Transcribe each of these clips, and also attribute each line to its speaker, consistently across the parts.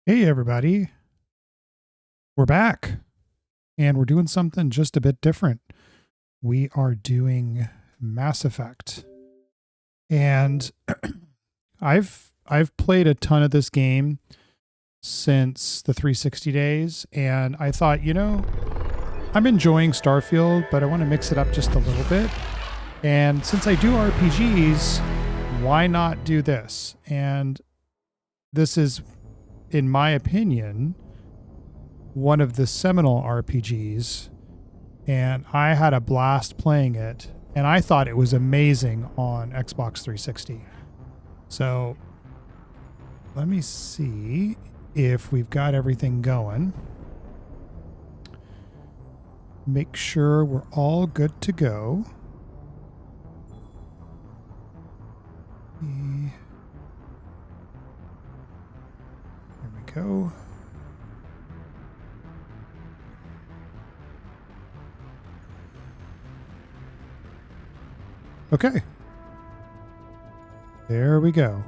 Speaker 1: Hey, everybody. We're back and we're doing something just a bit different. We are doing Mass Effect. And I've played a ton of this game since the 360 days, and I thought, I'm enjoying Starfield, but I want to mix it up just a little bit. And since I do RPGs, why not do this? And this is, in my opinion, one of the seminal RPGs, and I had a blast playing it, and I thought it was amazing on Xbox 360. So let me see if we've got everything going. Make sure we're all good to go. There we go. Okay. There we go.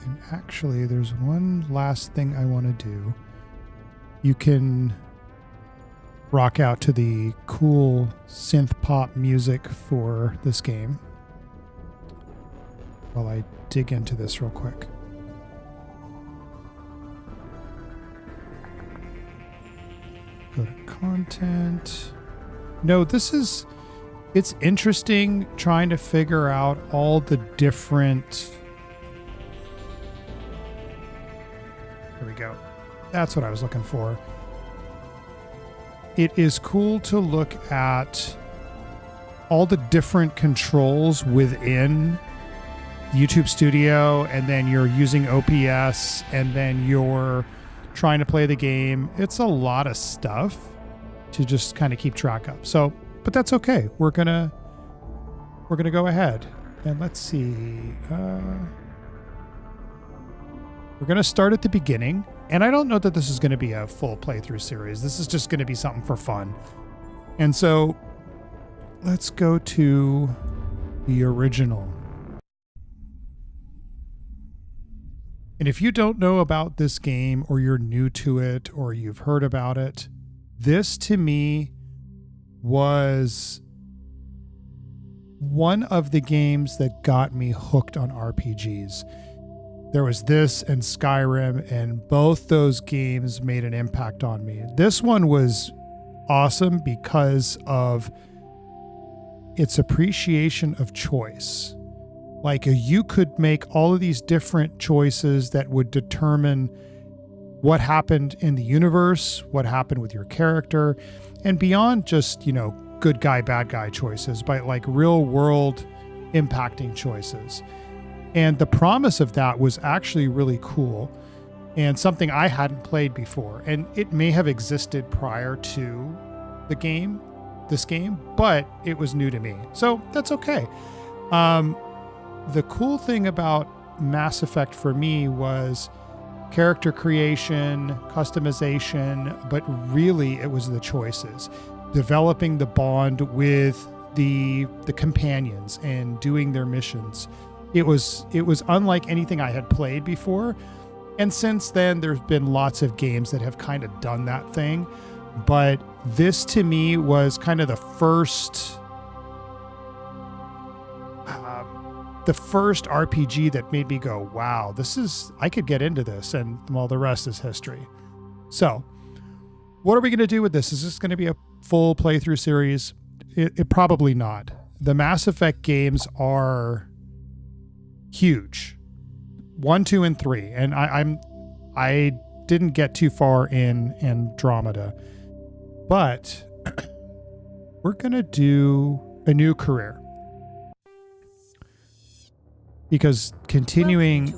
Speaker 1: And actually, there's one last thing I want to do. You can rock out to the cool synth pop music for this game while I dig into this real quick. Go to content. No, it's interesting trying to figure out all the different. There we go. That's what I was looking for. It is cool to look at all the different controls within YouTube Studio, and then you're using OPS, and then you're trying to play the game. It's a lot of stuff to just kind of keep track of. So, but that's okay. We're gonna go ahead and let's see. We're gonna start at the beginning, and I don't know that this is gonna be a full playthrough series. This is just gonna be something for fun. And so, let's go to the original. And if you don't know about this game, or you're new to it, or you've heard about it, this to me was one of the games that got me hooked on RPGs. There was this and Skyrim, and both those games made an impact on me. This one was awesome because of its appreciation of choice. Like, you could make all of these different choices that would determine what happened in the universe, what happened with your character, and beyond just, good guy, bad guy choices, but like real world impacting choices. And the promise of that was actually really cool and something I hadn't played before. And it may have existed prior to this game, but it was new to me. So that's okay. The cool thing about Mass Effect for me was character creation, customization, but really it was the choices. Developing the bond with the companions and doing their missions. It was unlike anything I had played before. And since then, there's been lots of games that have kind of done that thing. But this to me was kind of the first RPG that made me go, wow, I could get into this, and well, the rest is history. So what are we going to do with this? Is this going to be a full playthrough series? It probably not. The Mass Effect games are huge. 1, 2, and 3. And I didn't get too far in Andromeda, but we're going to do a new career. Because continuing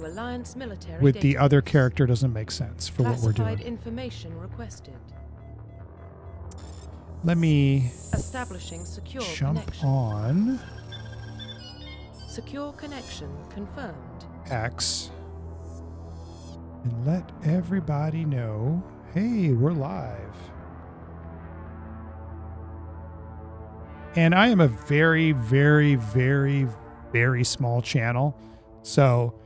Speaker 1: with the other character doesn't make sense for what we're doing.
Speaker 2: Information requested.
Speaker 1: Let me
Speaker 2: Establishing secure
Speaker 1: jump
Speaker 2: connection.
Speaker 1: on
Speaker 2: Secure connection confirmed.
Speaker 1: X and let everybody know, hey, we're live. And I am a very, very, very, very small channel. So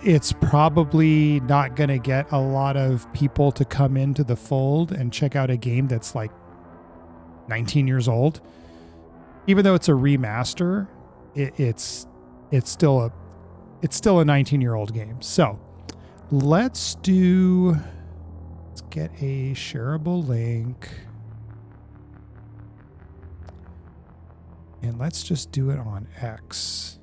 Speaker 1: it's probably not going to get a lot of people to come into the fold and check out a game that's like 19 years old. Even though it's a remaster, it's still a 19-year-old game. So let's get a shareable link. And let's just do it on X.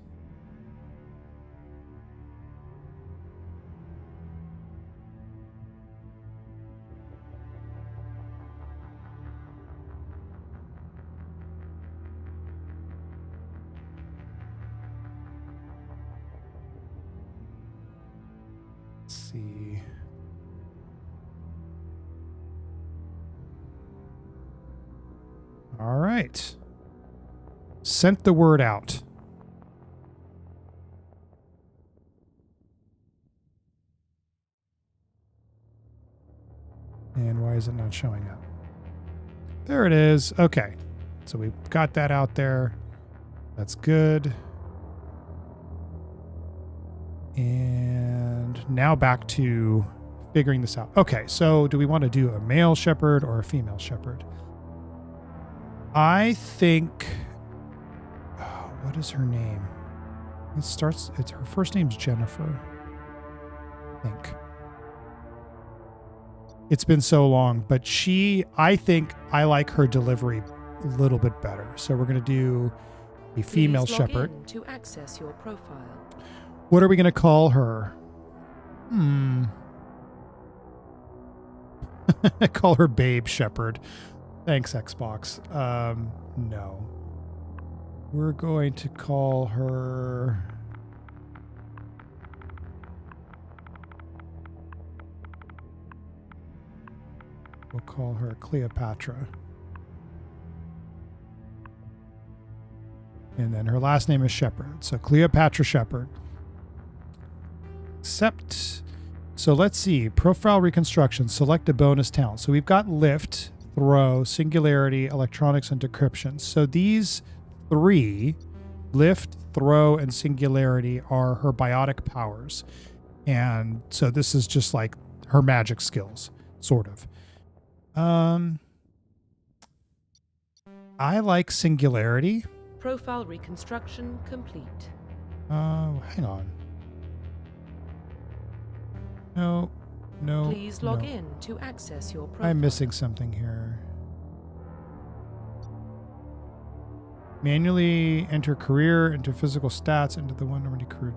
Speaker 1: Let's see. All right. Sent the word out. And why is it not showing up? There it is. Okay. So we've got that out there. That's good. And now back to figuring this out. Okay. So do we want to do a male shepherd or a female shepherd? I think... what is her name? Her first name's Jennifer, I think. It's been so long, but I think I like her delivery a little bit better. So we're going to do a female shepherd.
Speaker 2: To access your profile.
Speaker 1: What are we going to call her? Call her Babe Shepherd. Thanks, Xbox. No. We're going to call her... We'll call her Cleopatra. And then her last name is Shepard. So Cleopatra Shepard. Except... So let's see. Profile reconstruction. Select a bonus talent. So we've got lift, throw, singularity, electronics, and decryption. So these... 3, lift, throw, and singularity are her biotic powers. And so this is just like her magic skills, sort of. I like singularity.
Speaker 2: Profile reconstruction complete.
Speaker 1: Hang on. No.
Speaker 2: Please log in to access your profile.
Speaker 1: I'm missing something here. Manually enter career, enter physical stats into the one Normandy career.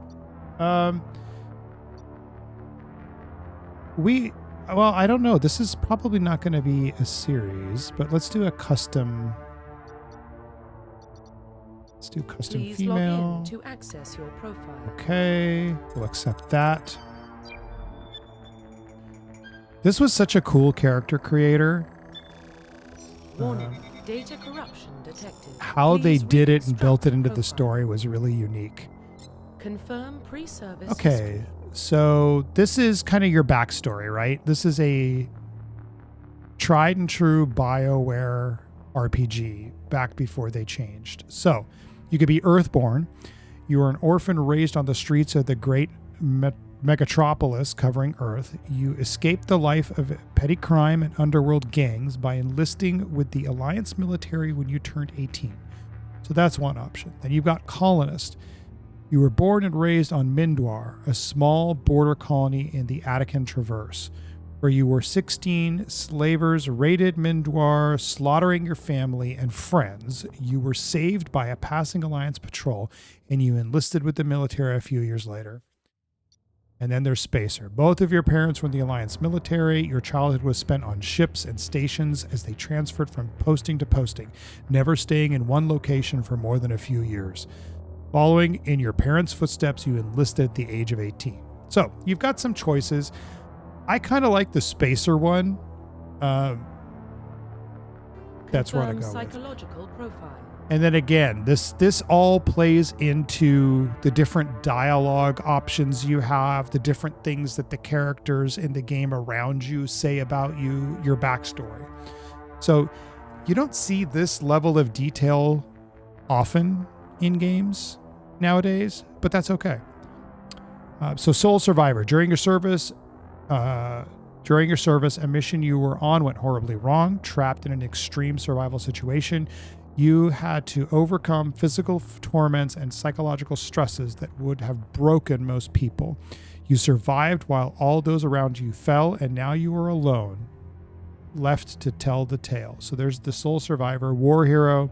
Speaker 1: I don't know. This is probably not going to be a series, but let's do a custom. Let's do custom
Speaker 2: Please
Speaker 1: female.
Speaker 2: log in to access your profile.
Speaker 1: Okay, we'll accept that. This was such a cool character creator.
Speaker 2: Warning. Data corruption detected.
Speaker 1: How they did it and
Speaker 2: reconstruct
Speaker 1: built it into the
Speaker 2: profile.
Speaker 1: story was really unique.
Speaker 2: Confirm pre-service.
Speaker 1: Okay,
Speaker 2: history.
Speaker 1: so this is kind of your backstory, right? This is a tried and true BioWare RPG back before they changed. So you could be Earthborn. You were an orphan raised on the streets of the great megatropolis covering Earth. You escaped the life of petty crime and underworld gangs by enlisting with the Alliance military when you turned 18. So that's one option. Then you've got Colonist. You were born and raised on Mindwar, a small border colony in the Attican Traverse, where you were 16 slavers raided Mindwar, slaughtering your family and friends. You were saved by a passing Alliance patrol, and you enlisted with the military a few years later. And then there's Spacer. Both of your parents were in the Alliance military. Your childhood was spent on ships and stations as they transferred from posting to posting, never staying in one location for more than a few years. Following in your parents' footsteps, you enlisted at the age of 18. So you've got some choices. I kind of like the Spacer one. That's what I go with.
Speaker 2: Psychological profile.
Speaker 1: And then again, this all plays into the different dialogue options you have, the different things that the characters in the game around you say about you, your backstory. So you don't see this level of detail often in games nowadays, but that's okay. So sole survivor. During your service, a mission you were on went horribly wrong. Trapped in an extreme survival situation, you had to overcome physical torments and psychological stresses that would have broken most people. You survived while all those around you fell, and now you are alone, left to tell the tale. So there's the sole survivor, war hero.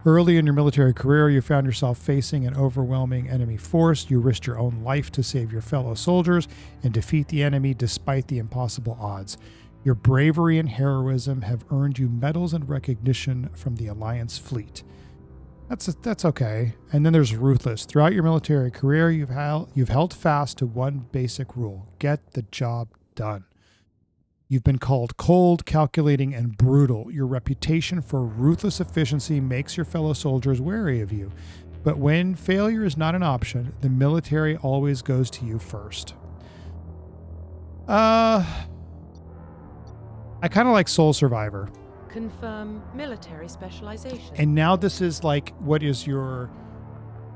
Speaker 1: Early in your military career, you found yourself facing an overwhelming enemy force. You risked your own life to save your fellow soldiers and defeat the enemy despite the impossible odds. Your bravery and heroism have earned you medals and recognition from the Alliance fleet. That's okay. And then there's ruthless. Throughout your military career, you've held fast to one basic rule: get the job done. You've been called cold, calculating, and brutal. Your reputation for ruthless efficiency makes your fellow soldiers wary of you. But when failure is not an option, the military always goes to you first. I kind of like Soul Survivor.
Speaker 2: Confirm military specialization.
Speaker 1: And now this is like, what is your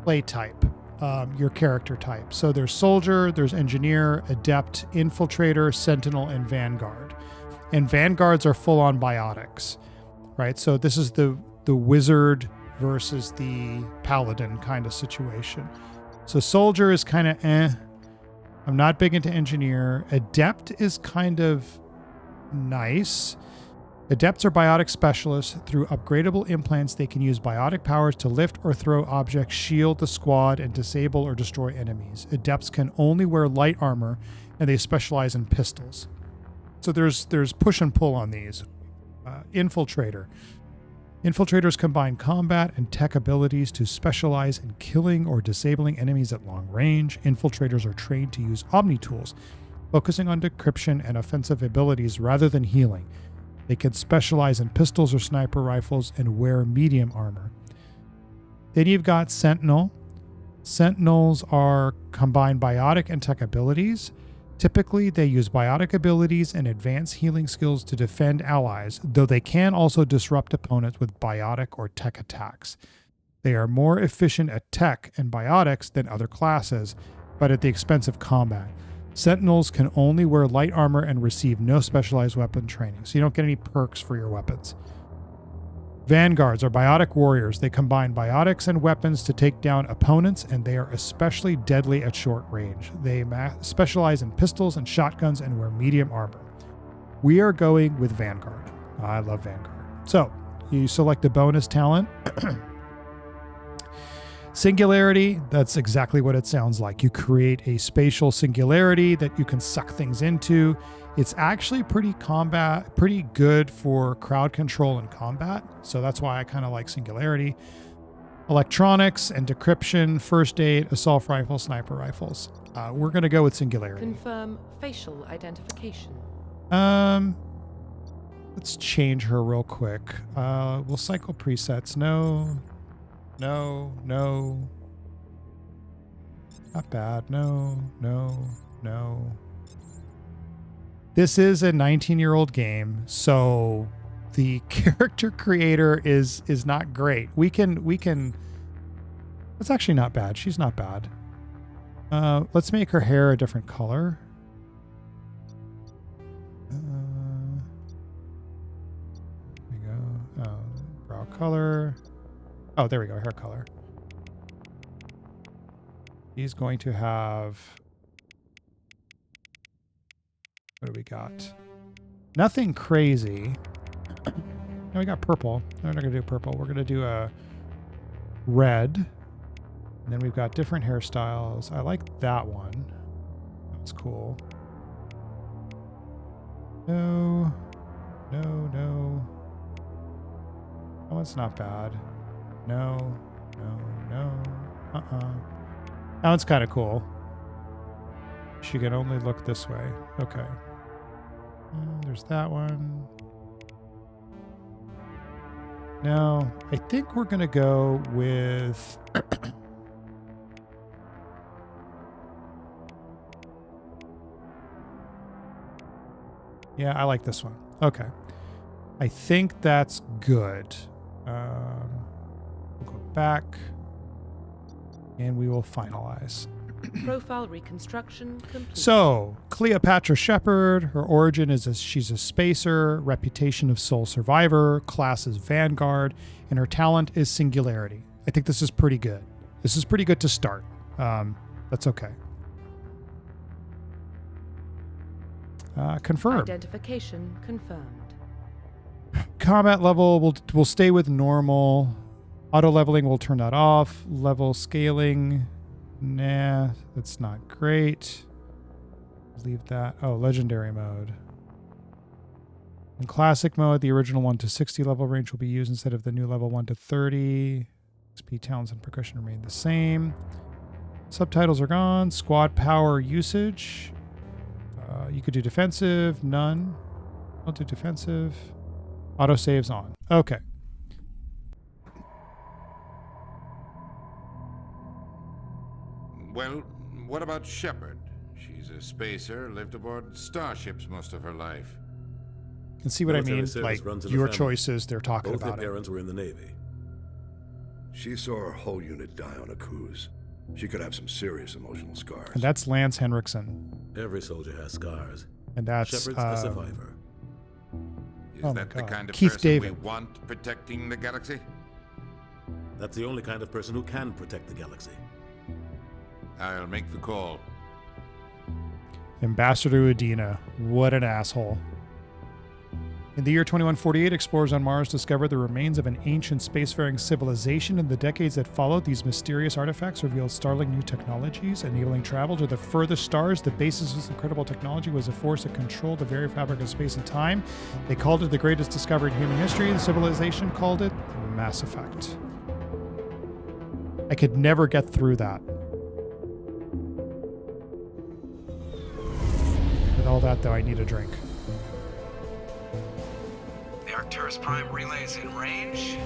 Speaker 1: play type, your character type. So there's Soldier, there's Engineer, Adept, Infiltrator, Sentinel, and Vanguard. And Vanguards are full-on biotics, right? So this is the Wizard versus the Paladin kind of situation. So Soldier is kind of I'm not big into Engineer. Adept is kind of nice. Adepts are biotic specialists. Through upgradable implants, they can use biotic powers to lift or throw objects, shield the squad, and disable or destroy enemies. Adepts can only wear light armor, and they specialize in pistols. So there's push and pull on these. Infiltrator. Infiltrators combine combat and tech abilities to specialize in killing or disabling enemies at long range. Infiltrators are trained to use Omni tools, focusing on decryption and offensive abilities rather than healing. They can specialize in pistols or sniper rifles and wear medium armor. Then you've got Sentinel. Sentinels are combined biotic and tech abilities. Typically, they use biotic abilities and advanced healing skills to defend allies, though they can also disrupt opponents with biotic or tech attacks. They are more efficient at tech and biotics than other classes, but at the expense of combat. Sentinels can only wear light armor and receive no specialized weapon training, so you don't get any perks for your weapons. Vanguards are biotic warriors. They combine biotics and weapons to take down opponents, and they are especially deadly at short range. They specialize in pistols and shotguns and wear medium armor. We are going with Vanguard. I love Vanguard. So, you select a bonus talent. Singularity, that's exactly what it sounds like. You create a spatial singularity that you can suck things into. It's actually pretty good for crowd control and combat. So that's why I kind of like Singularity. Electronics and decryption, first aid, assault rifle, sniper rifles. We're going to go with Singularity.
Speaker 2: Confirm facial identification.
Speaker 1: Let's change her real quick. We'll cycle presets. No. Not bad. No. This is a 19-year-old game, so the character creator is not great. We can. That's actually not bad. She's not bad. Let's make her hair a different color. There we go. Brow color. Oh, there we go. Hair color. He's going to have. What do we got? Nothing crazy. No, we got purple. No, we're not going to do purple. We're going to do a red. And then we've got different hairstyles. I like that one. That's cool. No. That one's not bad. No. That one's kind of cool. She can only look this way. Okay. There's that one. No, I think we're going to go with... Yeah, I like this one. Okay. I think that's good. We'll go back and we will finalize.
Speaker 2: Profile reconstruction complete.
Speaker 1: So, Cleopatra Shepard, her origin is she's a spacer, reputation of sole survivor, class is Vanguard, and her talent is Singularity. I think this is pretty good. This is pretty good to start. That's okay. Confirm.
Speaker 2: Identification confirmed.
Speaker 1: Combat level will stay with normal. Auto leveling, we'll turn that off. Level scaling, nah, that's not great. Leave that. Oh, legendary mode. In classic mode, the original 1 to 60 level range will be used instead of the new level 1 to 30. XP, talents, and percussion remain the same. Subtitles are gone. Squad power usage. You could do defensive, none. I'll do defensive. Auto saves on. Okay.
Speaker 3: Well, what about Shepard? She's a spacer, lived aboard starships most of her life.
Speaker 1: And see what I
Speaker 4: Military
Speaker 1: mean?
Speaker 4: service
Speaker 1: Like,
Speaker 4: runs in the
Speaker 1: your
Speaker 4: family.
Speaker 1: choices, they're talking
Speaker 4: Both their
Speaker 1: about it.
Speaker 4: parents were in the Navy.
Speaker 5: She saw her whole unit die on a cruise. She could have some serious emotional scars.
Speaker 1: And that's Lance Henriksen.
Speaker 4: Every soldier has scars.
Speaker 1: And that's
Speaker 4: Shepard's a survivor.
Speaker 3: Is
Speaker 1: Oh my
Speaker 3: that the
Speaker 1: God.
Speaker 3: kind of
Speaker 1: Keith
Speaker 3: person
Speaker 1: David.
Speaker 3: we want protecting the galaxy?
Speaker 4: That's the only kind of person who can protect the galaxy.
Speaker 3: I'll make the call.
Speaker 1: Ambassador Udina. What an asshole. In the year 2148, explorers on Mars discovered the remains of an ancient spacefaring civilization. In the decades that followed, these mysterious artifacts revealed startling new technologies, enabling travel to the furthest stars. The basis of this incredible technology was a force that controlled the very fabric of space and time. They called it the greatest discovery in human history. The civilization called it Mass Effect. I could never get through that. With all that, though, I need a drink.
Speaker 6: The Arcturus Prime relay is in range.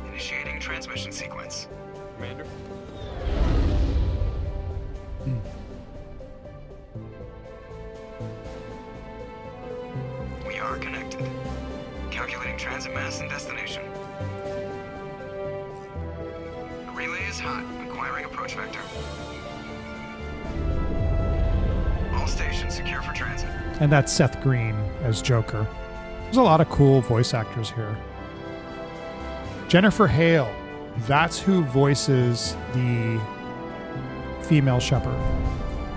Speaker 6: Initiating transmission sequence.
Speaker 7: Commander?
Speaker 6: We are connected. Calculating transit mass and destination. The relay is hot. Acquiring approach vector. All stations secure for transit.
Speaker 1: And that's Seth Green as Joker. There's a lot of cool voice actors here. Jennifer Hale, that's who voices the female Shepard.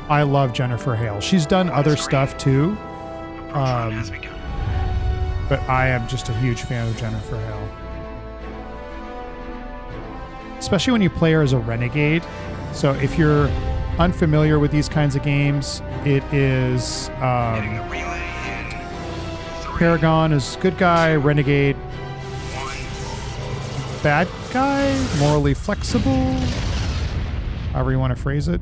Speaker 1: I love Jennifer Hale. She's done other stuff too,
Speaker 6: Approach run has begun.
Speaker 1: but I am just a huge fan of Jennifer Hale. Especially when you play her as a renegade. So if you're unfamiliar with these kinds of games, it is
Speaker 6: Hitting the relay in 3,
Speaker 1: Paragon is good guy, renegade
Speaker 6: 1.
Speaker 1: bad guy, morally flexible, however you want to phrase it.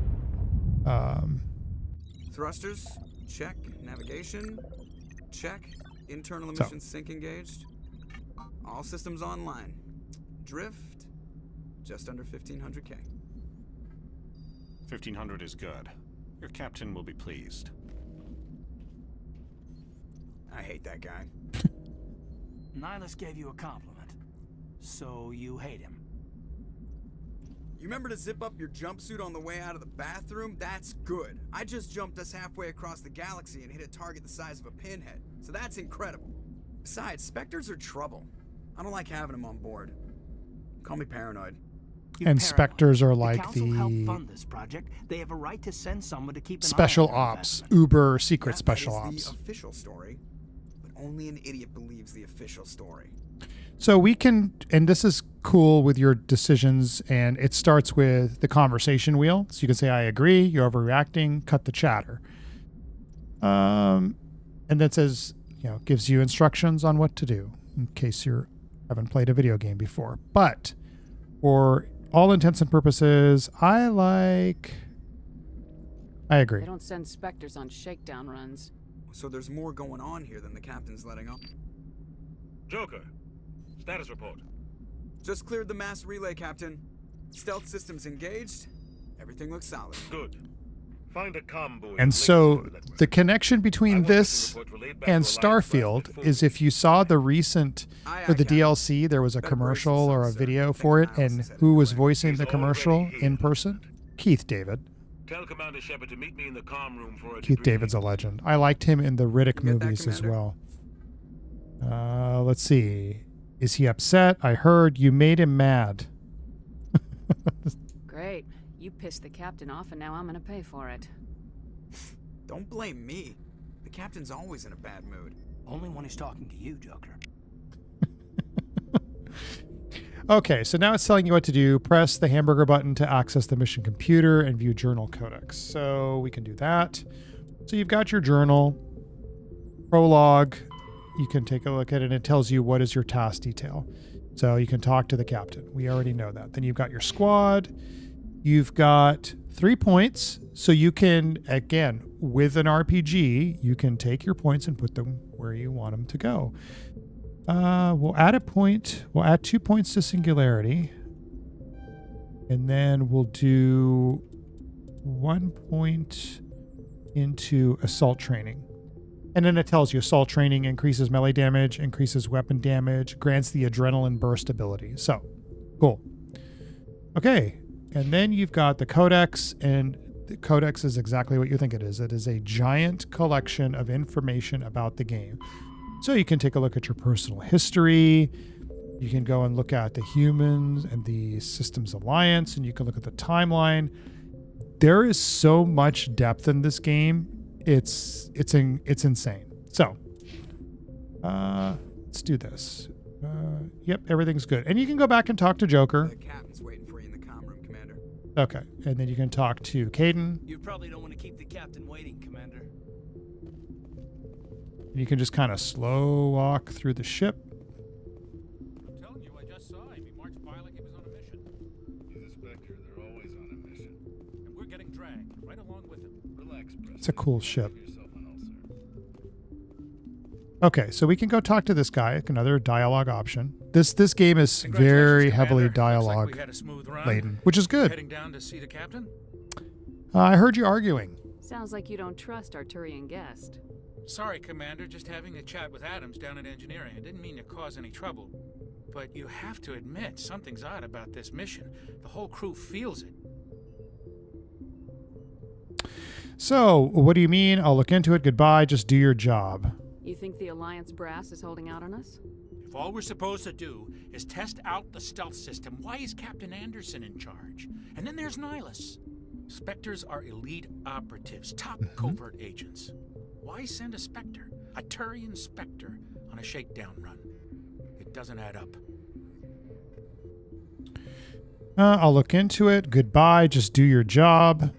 Speaker 6: Thrusters, check. Navigation, check. Internal emissions sync engaged. All systems online. Drift, just under 1500K.
Speaker 7: 1500 is good. Your captain will be pleased.
Speaker 6: I hate that guy.
Speaker 8: Nihilus gave you a compliment, so you hate him.
Speaker 6: You remember to zip up your jumpsuit on the way out of the bathroom? That's good. I just jumped us halfway across the galaxy and hit a target the size of a pinhead, so that's incredible. Besides, Spectres are trouble. I don't like having them on board. Call me paranoid.
Speaker 8: You're
Speaker 1: And
Speaker 8: paranoid.
Speaker 1: Spectres are like
Speaker 8: Council helped
Speaker 1: the
Speaker 8: fund this project. They have a right to send someone to keep an
Speaker 1: special
Speaker 8: eye on their
Speaker 1: ops,
Speaker 8: investment.
Speaker 1: uber secret
Speaker 6: That
Speaker 1: special
Speaker 6: is
Speaker 1: ops.
Speaker 6: the official story, but only an idiot believes the official story.
Speaker 1: So we can, and this is cool with your decisions, and it starts with the conversation wheel. So you can say, I agree, you're overreacting, cut the chatter. And that says, gives you instructions on what to do in case you haven't played a video game before. But for all intents and purposes, I agree.
Speaker 9: They don't send Spectres on shakedown runs.
Speaker 6: So there's more going on here than the captain's letting on.
Speaker 7: Joker, status report.
Speaker 6: Just cleared the mass relay, Captain. Stealth systems engaged. Everything looks solid.
Speaker 7: Good. Find a comm buoy.
Speaker 1: And so the connection between this and Starfield is if you saw the recent, or the DLC, there was a commercial or a video for it, and who was voicing the commercial in person? Keith David.
Speaker 7: Tell Commander Shepard to meet me in the comm room for a
Speaker 1: Keith
Speaker 7: debriefing.
Speaker 1: David's a legend. I liked him in the Riddick
Speaker 6: You get that,
Speaker 1: movies as
Speaker 6: Commander?
Speaker 1: well. Let's see. Is he upset? I heard you made him mad.
Speaker 9: Great. You pissed the captain off, and now I'm gonna pay for it.
Speaker 6: Don't blame me. The captain's always in a bad mood.
Speaker 8: only when he's talking to you, Joker.
Speaker 1: Okay, so now it's telling you what to do. Press the hamburger button to access the mission computer and view journal codex. So we can do that. So you've got your journal, prologue. You can take a look at it and it tells you what is your task detail. So you can talk to the captain. We already know that. Then you've got your squad. You've got 3 points. So you can, again, with an RPG, you can take your points and put them where you want them to go. We'll add a point. We'll add 2 points to singularity. And then we'll do 1 point into assault training. And then it tells you assault training increases melee damage, increases weapon damage, grants the adrenaline burst ability. So, cool. Okay. And then you've got the codex, and the codex is exactly what you think it is. It is a giant collection of information about the game. So you can take a look at your personal history. You can go and look at the humans and the systems alliance, and you can look at the timeline. There is so much depth in this game. It's insane. So, let's do this. Yep, everything's good. And you can go back and talk to Joker.
Speaker 6: The captain's waiting for you in the comm room, Commander.
Speaker 1: Okay, and then you can talk to Caden.
Speaker 8: You probably don't want to keep the captain waiting, Commander.
Speaker 1: You can just kind of slow walk through the ship.
Speaker 7: I'm telling you, I just saw him. He marched by like he was on a mission.
Speaker 5: He's a Spectre. They're always on a mission.
Speaker 7: And we're getting dragged right along with him.
Speaker 5: Relax, President.
Speaker 1: It's a cool ship.
Speaker 5: Give yourself an ulcer.
Speaker 1: Okay, so we can go talk to this guy. Another dialogue option. This game is very
Speaker 7: Congratulations,
Speaker 1: heavily
Speaker 7: Commander. Looks like
Speaker 1: dialogue
Speaker 7: we had a smooth run.
Speaker 1: laden, which is good.
Speaker 7: Heading down to see the captain?
Speaker 1: I heard you arguing.
Speaker 9: Sounds like you don't trust Arturian guest.
Speaker 7: Sorry, Commander. Just having a chat with Adams down at engineering. I didn't mean to cause any trouble. But you have to admit, something's odd about this mission. The whole crew feels it.
Speaker 1: So, what do you mean? I'll look into it. Goodbye. Just do your job.
Speaker 9: You think the Alliance brass is holding out on us?
Speaker 7: If all we're supposed to do is test out the stealth system, why is Captain Anderson in charge? And then there's Nihilus. Spectres are elite operatives, top covert agents. Why send a Spectre, a Turian Spectre, on a shakedown run? It doesn't add up.
Speaker 1: I'll look into it. Goodbye. Just do your job.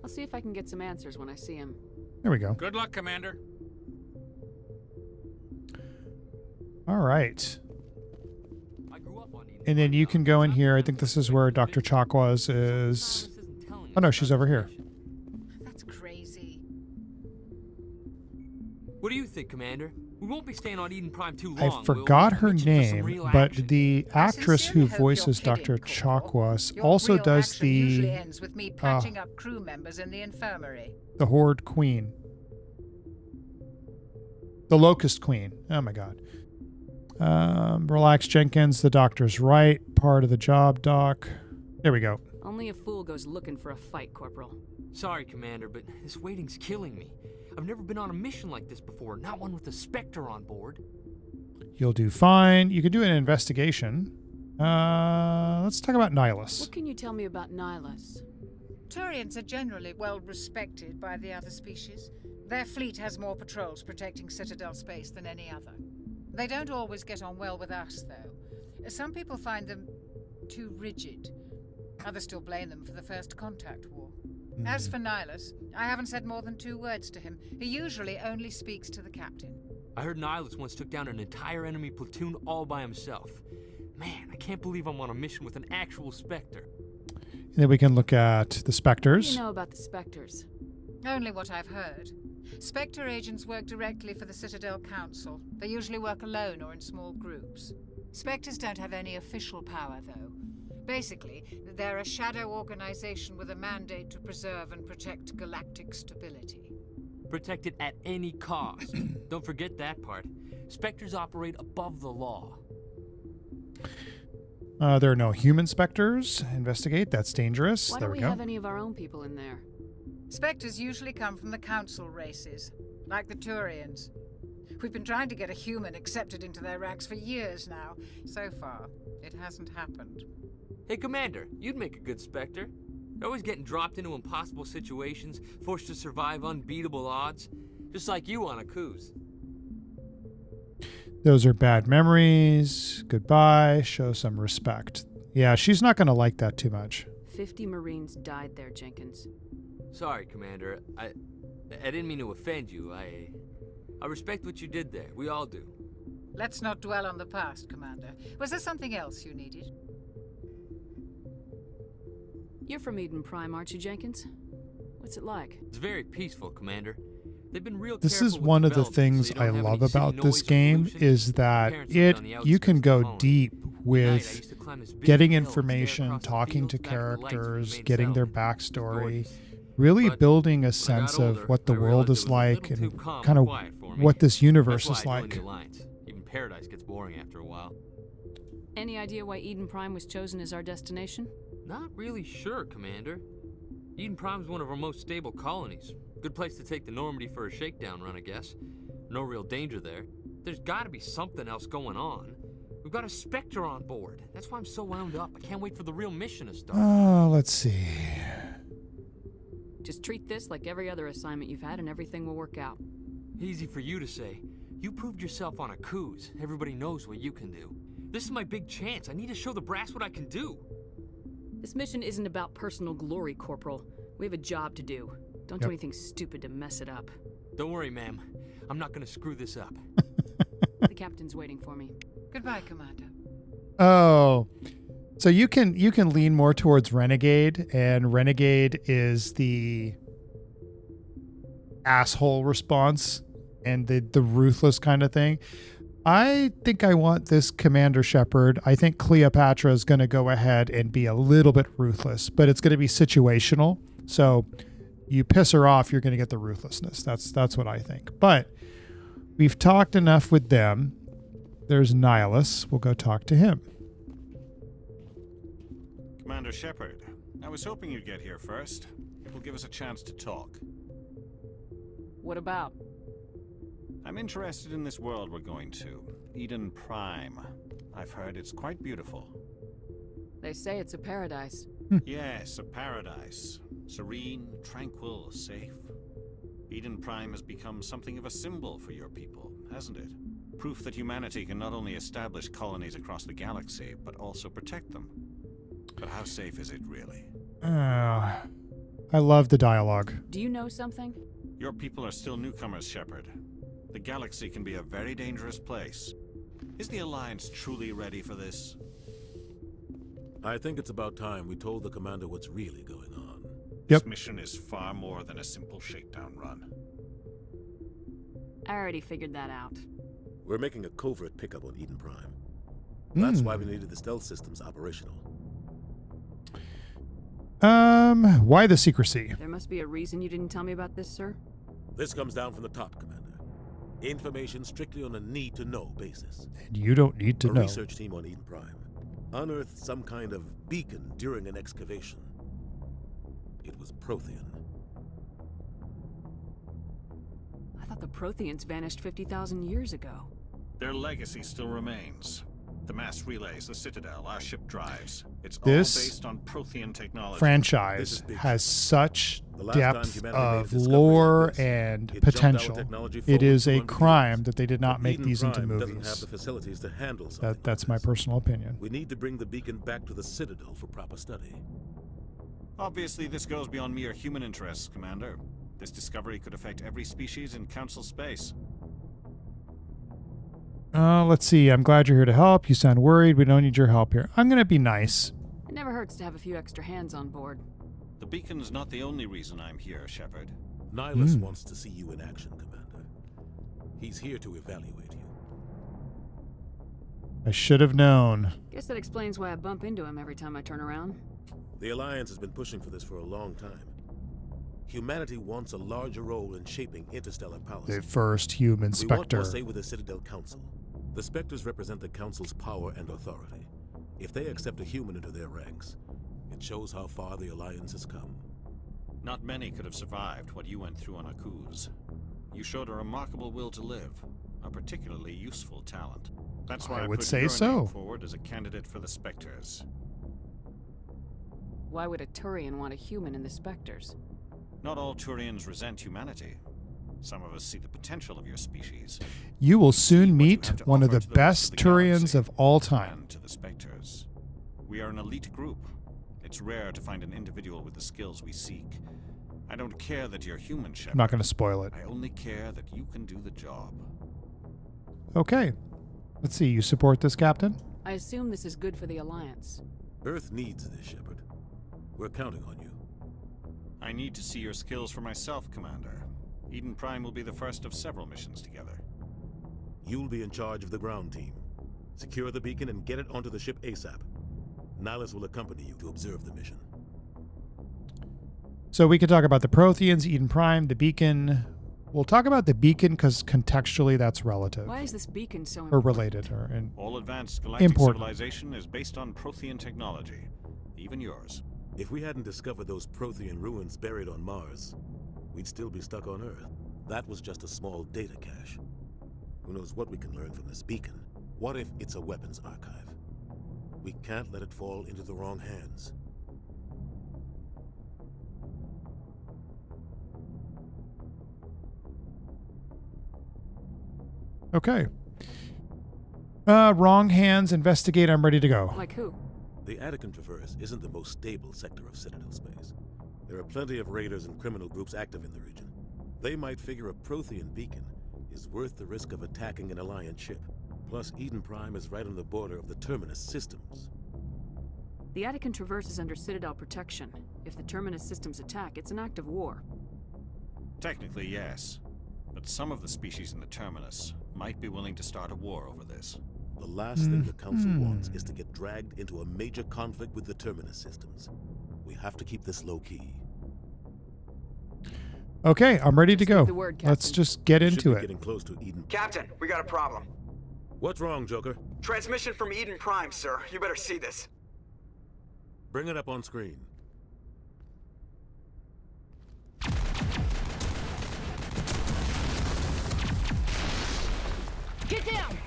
Speaker 9: I'll see if I can get some answers when I see him.
Speaker 1: There we go.
Speaker 7: Good luck, Commander.
Speaker 1: All right.
Speaker 8: I grew up on eating.
Speaker 1: And then you can go in here. I think this is where Dr. Chakwas is. Oh, no, she's over here.
Speaker 10: That's crazy.
Speaker 11: What do you think, Commander? We won't be staying on Eden Prime too long.
Speaker 1: I forgot her name, but the actress who voices Dr. Chakwas also
Speaker 10: Real
Speaker 1: does
Speaker 10: action usually
Speaker 1: the
Speaker 10: ends with me patching up crew members in the infirmary.
Speaker 1: Horde Queen. The Locust Queen. Oh my god. Relax, Jenkins. The doctor's right. Part of the job, Doc. There we go.
Speaker 9: Only a fool goes looking for a fight, Corporal.
Speaker 11: Sorry, Commander, but this waiting's killing me. I've never been on a mission like this before, not one with a Spectre on board.
Speaker 1: You'll do fine. You can do an investigation. Let's talk about Nihilus.
Speaker 9: What can you tell me about Nihilus?
Speaker 10: Turians are generally well respected by the other species. Their fleet has more patrols protecting Citadel space than any other. They don't always get on well with us, though. Some people find them too rigid. Others still blame them for the First Contact War. As for Nihilus, I haven't said more than 2 words to him. He usually only speaks to the captain.
Speaker 11: I heard Nihilus once took down an entire enemy platoon all by himself. Man, I can't believe I'm on a mission with an actual Spectre.
Speaker 1: And then we can look at the
Speaker 9: What do
Speaker 1: Spectres.
Speaker 9: you know about the Spectres?
Speaker 10: Only what I've heard. Spectre agents work directly for the Citadel Council. They usually work alone or in small groups. Spectres don't have any official power, though. Basically, they're a shadow organization with a mandate to preserve and protect galactic stability.
Speaker 11: Protected at any cost. Don't forget that part. Spectres operate above the law.
Speaker 1: There are no human specters. Investigate. That's dangerous.
Speaker 9: Why
Speaker 1: There
Speaker 9: don't
Speaker 1: we
Speaker 9: we
Speaker 1: go.
Speaker 9: have any of our own people in there?
Speaker 10: Spectres usually come from the council races, like the Turians. We've been trying to get a human accepted into their ranks for years now. So far, it hasn't happened.
Speaker 11: Hey, Commander, you'd make a good Spectre. You're always getting dropped into impossible situations, forced to survive unbeatable odds. Just like you on a cruise.
Speaker 1: Those are bad memories. Goodbye. Show some respect. Yeah, she's not going to like that too much.
Speaker 9: 50 Marines died there, Jenkins.
Speaker 11: Sorry, Commander. I didn't mean to offend you. I respect what you did there. We all do.
Speaker 10: Let's not dwell on the past, Commander. Was there something else you needed?
Speaker 9: You're from Eden Prime, aren't you, Jenkins? What's it like?
Speaker 11: It's very peaceful, Commander. They've been real
Speaker 1: This
Speaker 11: careful
Speaker 1: is
Speaker 11: with
Speaker 1: one of the
Speaker 11: development, so
Speaker 1: things
Speaker 11: you don't
Speaker 1: I
Speaker 11: have
Speaker 1: love
Speaker 11: any city
Speaker 1: about
Speaker 11: noise
Speaker 1: this
Speaker 11: or
Speaker 1: game
Speaker 11: pollution.
Speaker 1: is that
Speaker 11: Parents live on the
Speaker 1: you
Speaker 11: outskirts
Speaker 1: can
Speaker 11: of
Speaker 1: go
Speaker 11: Colony.
Speaker 1: deep
Speaker 11: At night, I
Speaker 1: with
Speaker 11: used to climb this big
Speaker 1: getting
Speaker 11: hill, stare
Speaker 1: information,
Speaker 11: across the
Speaker 1: talking to
Speaker 11: fields back of the lights from the
Speaker 1: characters,
Speaker 11: main
Speaker 1: getting their
Speaker 11: settlement.
Speaker 1: backstory,
Speaker 11: Gorgeous.
Speaker 1: really
Speaker 11: But
Speaker 1: building a
Speaker 11: when I got
Speaker 1: sense
Speaker 11: older,
Speaker 1: of what the
Speaker 11: I
Speaker 1: world
Speaker 11: realized
Speaker 1: is
Speaker 11: it was a little
Speaker 1: like and
Speaker 11: too calm
Speaker 1: kind
Speaker 11: and
Speaker 1: of
Speaker 11: quiet for me.
Speaker 1: what this universe
Speaker 11: That's
Speaker 1: is
Speaker 11: why I joined
Speaker 1: like.
Speaker 11: the Alliance. Even Paradise gets boring after a while.
Speaker 9: Any idea why Eden Prime was chosen as our destination?
Speaker 11: Not really sure, Commander. Eden Prime's one of our most stable colonies. Good place to take the Normandy for a shakedown run, I guess. No real danger there. There's gotta be something else going on. We've got a Spectre on board. That's why I'm so wound up. I can't wait for the real mission to start.
Speaker 1: Oh, let's see.
Speaker 9: Just treat this like every other assignment you've had and everything will work out.
Speaker 11: Easy for you to say. You proved yourself on a cruise. Everybody knows what you can do. This is my big chance. I need to show the brass what I can do.
Speaker 9: This mission isn't about personal glory, Corporal. We have a job to do. Don't do anything stupid to mess it up.
Speaker 11: Don't worry, ma'am. I'm not gonna screw this up.
Speaker 9: The captain's waiting for me.
Speaker 10: Goodbye, Commander.
Speaker 1: Oh, so you can lean more towards Renegade, and Renegade is the asshole response and the ruthless kind of thing. I think I want this Commander Shepard. I think Cleopatra is going to go ahead and be a little bit ruthless, but it's going to be situational. So you piss her off, you're going to get the ruthlessness. That's what I think. But we've talked enough with them. There's Nihilus. We'll go talk to him.
Speaker 12: Commander Shepard, I was hoping you'd get here first. It will give us a chance to talk.
Speaker 9: What about?
Speaker 12: I'm interested in this world we're going to, Eden Prime. I've heard it's quite beautiful.
Speaker 9: They say it's a paradise.
Speaker 12: Yes, a paradise. Serene, tranquil, safe. Eden Prime has become something of a symbol for your people, hasn't it? Proof that humanity can not only establish colonies across the galaxy, but also protect them. But how safe is it really?
Speaker 1: I love the dialogue.
Speaker 9: Do you know something?
Speaker 12: Your people are still newcomers, Shepard. The galaxy can be a very dangerous place. Is the Alliance truly ready for this?
Speaker 4: I think it's about time we told the commander what's really going on.
Speaker 12: This mission is far more than a simple shakedown run.
Speaker 9: I already figured that out.
Speaker 4: We're making a covert pickup on Eden Prime. That's why we needed the stealth systems operational.
Speaker 1: Why the secrecy?
Speaker 9: There must be a reason you didn't tell me about this, sir.
Speaker 4: This comes down from the top, Commander. Information strictly on a need-to-know basis.
Speaker 1: And you don't need to
Speaker 4: a
Speaker 1: know.
Speaker 4: Research team on Eden Prime unearthed some kind of beacon during an excavation. It was Prothean.
Speaker 9: I thought the Protheans vanished 50,000 years ago.
Speaker 12: Their legacy still remains. The mass relays, the Citadel, our ship drives. It's
Speaker 1: This
Speaker 12: all based on Prothean technology.
Speaker 1: franchise has such depth of lore and potential. It is a crime that they did not make these into
Speaker 4: Doesn't have
Speaker 1: movies.
Speaker 4: the facilities to handle something
Speaker 1: That's my personal opinion.
Speaker 4: We need to bring the beacon back to the Citadel for proper study.
Speaker 12: Obviously, this goes beyond mere human interests, Commander. This discovery could affect every species in Council space.
Speaker 1: Let's see. I'm glad you're here to help. You sound worried. We don't need your help here. I'm going to be nice.
Speaker 9: It never hurts to have a few extra hands on board.
Speaker 12: The beacon's not the only reason I'm here, Shepard.
Speaker 4: Nihilus wants to see you in action, Commander. He's here to evaluate you.
Speaker 1: I should have known.
Speaker 9: Guess that explains why I bump into him every time I turn around.
Speaker 4: The Alliance has been pushing for this for a long time. Humanity wants a larger role in shaping interstellar policy.
Speaker 1: The first human
Speaker 4: We want
Speaker 1: Spectre.
Speaker 4: more say with the Citadel Council. The Spectres represent the Council's power and authority. If they accept a human into their ranks, it shows how far the Alliance has come.
Speaker 12: Not many could have survived what you went through on Akuz. You showed a remarkable will to live, a particularly useful talent. That's why I
Speaker 1: would
Speaker 12: put
Speaker 1: say
Speaker 12: your
Speaker 1: so.
Speaker 12: name forward as a candidate for the Spectres.
Speaker 9: Why would a Turian want a human in the Spectres?
Speaker 12: Not all Turians resent humanity. Some of us see the potential of your species.
Speaker 1: You will soon
Speaker 12: what you
Speaker 1: meet
Speaker 12: have to
Speaker 1: one of
Speaker 12: offer
Speaker 1: the
Speaker 12: to
Speaker 1: best
Speaker 12: rest of the
Speaker 1: Turians
Speaker 12: galaxy
Speaker 1: of all time.
Speaker 12: and to the Spectres. We are an elite group. It's rare to find an individual with the skills we seek. I don't care that you're human, Shepard.
Speaker 1: I'm not going to spoil it.
Speaker 12: I only care that you can do the job.
Speaker 1: Okay. Let's see. You support this, Captain?
Speaker 9: I assume this is good for the Alliance.
Speaker 4: Earth needs this, Shepard. We're counting on you.
Speaker 12: I need to see your skills for myself, Commander. Eden Prime will be the first of several missions together.
Speaker 4: You'll be in charge of the ground team. Secure the beacon and get it onto the ship ASAP. Nihilus will accompany you to observe the mission.
Speaker 1: So we could talk about the Protheans, Eden Prime, the beacon. We'll talk about the beacon because contextually that's relative.
Speaker 9: Why is this beacon so
Speaker 1: Or
Speaker 9: important?
Speaker 1: related.
Speaker 12: All advanced galactic
Speaker 1: important.
Speaker 12: civilization is based on Prothean technology. Even yours.
Speaker 4: If we hadn't discovered those Prothean ruins buried on Mars, we'd still be stuck on Earth. That was just a small data cache. Who knows what we can learn from this beacon? What if it's a weapons archive? We can't let it fall into the wrong hands.
Speaker 1: Okay. Wrong hands, investigate, I'm ready to go.
Speaker 9: Like who?
Speaker 4: The Attican Traverse isn't the most stable sector of Citadel space. There are plenty of raiders and criminal groups active in the region. They might figure a Prothean beacon is worth the risk of attacking an Alliance ship. Plus, Eden Prime is right on the border of the Terminus systems.
Speaker 9: The Attican Traverse is under Citadel protection. If the Terminus systems attack, it's an act of war.
Speaker 12: Technically, yes. But some of the species in the Terminus might be willing to start a war over this.
Speaker 4: The last thing the Council wants is to get dragged into a major conflict with the Terminus systems. We have to keep this low-key.
Speaker 1: Okay, I'm ready to
Speaker 9: Just leave
Speaker 1: go.
Speaker 9: the word,
Speaker 1: Let's
Speaker 9: Captain.
Speaker 1: just get
Speaker 4: Should
Speaker 1: into
Speaker 4: be
Speaker 1: it.
Speaker 4: getting close to Eden.
Speaker 6: Captain, we got a problem.
Speaker 4: What's wrong, Joker?
Speaker 6: Transmission from Eden Prime, sir. You better see this.
Speaker 4: Bring it up on screen.
Speaker 9: Get down!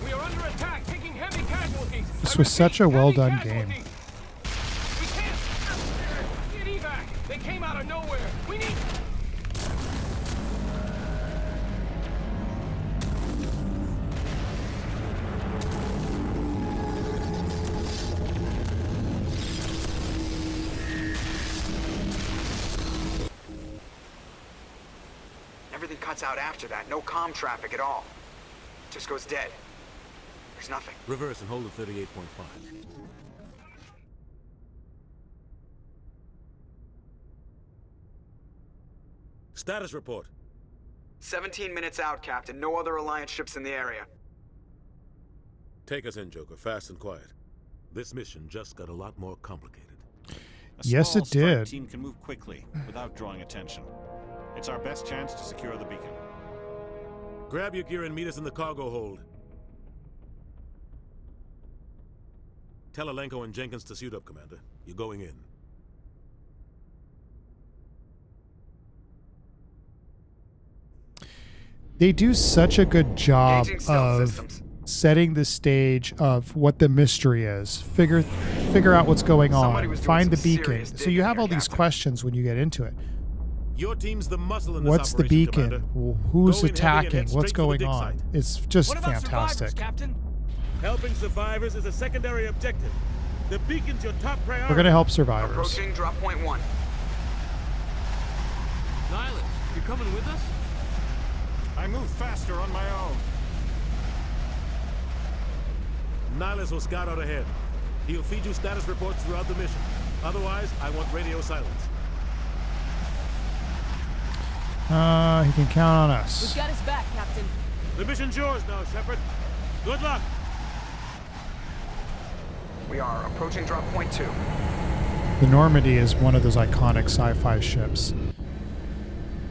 Speaker 13: We are under attack, taking heavy casualties.
Speaker 1: This was such a well-done game.
Speaker 13: We can't get evac. They came out of nowhere. We need.
Speaker 6: Everything cuts out after that. No comm traffic at all. Just goes dead. There's nothing.
Speaker 4: Reverse and hold at 38.5. Status report.
Speaker 6: 17 minutes out, Captain. No other Alliance ships in the area.
Speaker 4: Take us in, Joker, fast and quiet. This mission just got a lot more complicated.
Speaker 12: A
Speaker 1: Yes,
Speaker 12: small
Speaker 1: it
Speaker 12: strike
Speaker 1: did.
Speaker 12: team can move quickly without drawing attention. It's our best chance to secure the beacon.
Speaker 4: Grab your gear and meet us in the cargo hold. Tell Alenko and Jenkins to suit up, Commander. You're going in.
Speaker 1: They do such a good job
Speaker 6: Engaging stealth
Speaker 1: of
Speaker 6: systems.
Speaker 1: setting the stage of what the mystery is. Figure out what's going
Speaker 6: Somebody
Speaker 1: on.
Speaker 6: was doing
Speaker 1: Find the
Speaker 6: some
Speaker 1: beacon.
Speaker 6: serious
Speaker 1: So
Speaker 6: digging
Speaker 1: you have
Speaker 6: here,
Speaker 1: all these
Speaker 6: Captain.
Speaker 1: questions when you get into it.
Speaker 4: Your team's the muscle in this
Speaker 1: What's the
Speaker 4: operation,
Speaker 1: beacon?
Speaker 4: Commander.
Speaker 1: Who's
Speaker 4: Go in heavy and
Speaker 1: attacking?
Speaker 4: head
Speaker 1: What's
Speaker 4: straight for the
Speaker 1: going
Speaker 4: dig
Speaker 1: on?
Speaker 4: site.
Speaker 1: It's just
Speaker 13: What about survivors,
Speaker 1: fantastic.
Speaker 13: Captain?
Speaker 4: Helping survivors is a secondary objective. The beacon's your top priority.
Speaker 1: We're going to help survivors.
Speaker 6: Approaching drop point 1.
Speaker 11: Nihilus, you're coming with us?
Speaker 12: I move faster on my own.
Speaker 4: Nihilus will scout out ahead. He'll feed you status reports throughout the mission. Otherwise, I want radio silence.
Speaker 1: He can count on us.
Speaker 9: We've got his back, Captain.
Speaker 4: The mission's yours now, Shepard. Good luck.
Speaker 6: We are approaching drop point 2.
Speaker 1: The Normandy is one of those iconic sci-fi ships.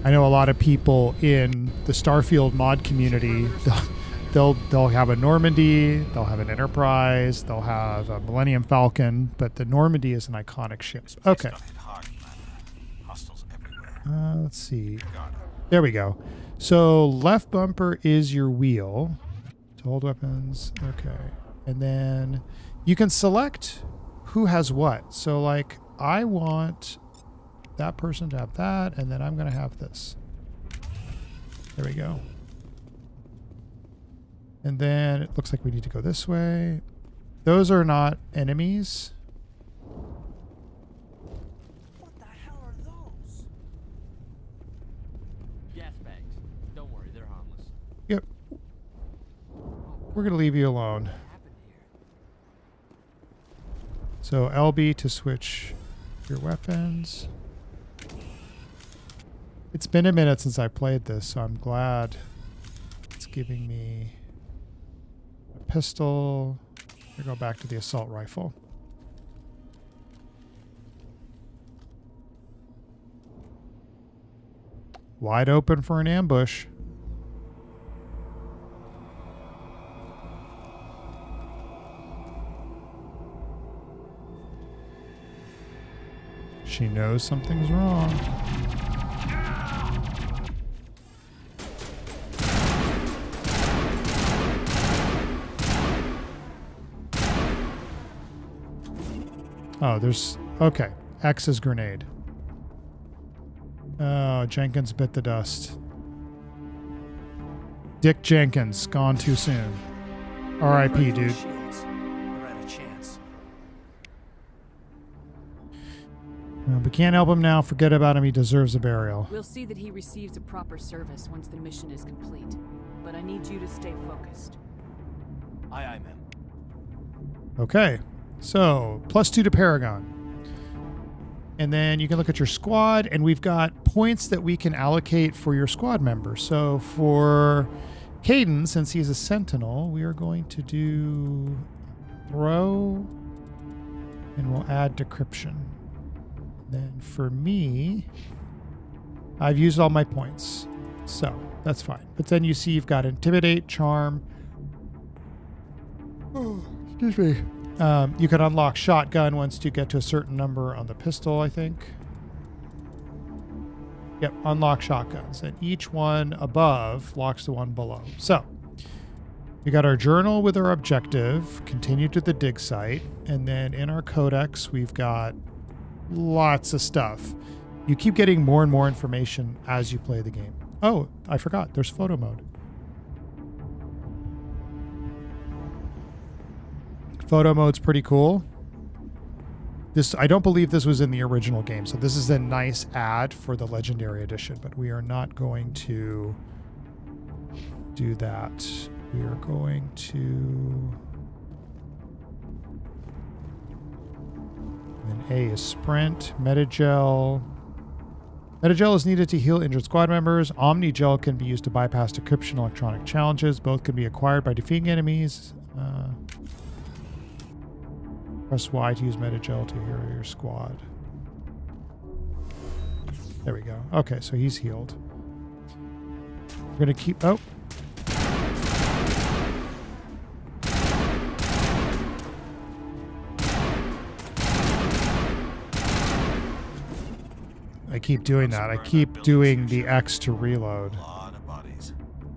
Speaker 1: I know a lot of people in the Starfield mod community, they'll have a Normandy, they'll have an Enterprise, they'll have a Millennium Falcon, but the Normandy is an iconic ship. Okay. Let's see. There we go. So left bumper is your wheel. To hold weapons. Okay. And then you can select who has what. So like I want that person to have that, and then I'm going to have this. There we go. And then it looks like we need to go this way. Those are not enemies.
Speaker 11: What the hell are those? Gas bags. Don't worry, they're harmless.
Speaker 1: Yep. We're going to leave you alone. So LB to switch your weapons. It's been a minute since I played this, so I'm glad it's giving me a pistol. We go back to the assault rifle. Wide open for an ambush. She knows something's wrong. Oh, there's... Okay. X is grenade. Oh, Jenkins bit the dust. Dick Jenkins, gone too soon. R.I.P., dude. We can't help him now. Forget about him. He deserves a burial.
Speaker 9: We'll see that he receives a proper service once the mission is complete. But I need you to stay focused.
Speaker 8: Aye, aye, ma'am.
Speaker 1: Okay. So, +2 to Paragon. And then you can look at your squad, and we've got points that we can allocate for your squad members. So for Caden, since he's a sentinel, we are going to do throw, and we'll add decryption. Then for me, I've used all my points, so that's fine. But then you see you've got intimidate, charm. Oh, excuse me. You can unlock shotgun once you get to a certain number on the pistol, I think. Yep, unlock shotguns. And each one above locks the one below. So, we got our journal with our objective, continue to the dig site, and then in our codex, we've got lots of stuff. You keep getting more and more information as you play the game. Oh, I forgot, there's photo mode. Photo mode's pretty cool. This, I don't believe this was in the original game, so this is a nice add for the Legendary Edition, but we are not going to do that. We are going to... And A is sprint, Metagel. Metagel is needed to heal injured squad members. Omnigel can be used to bypass decryption electronic challenges. Both can be acquired by defeating enemies. Press Y to use Metagel to heal your squad. There we go. Okay, so he's healed. We're going to keep... Oh. I keep doing that. I keep doing the X to reload.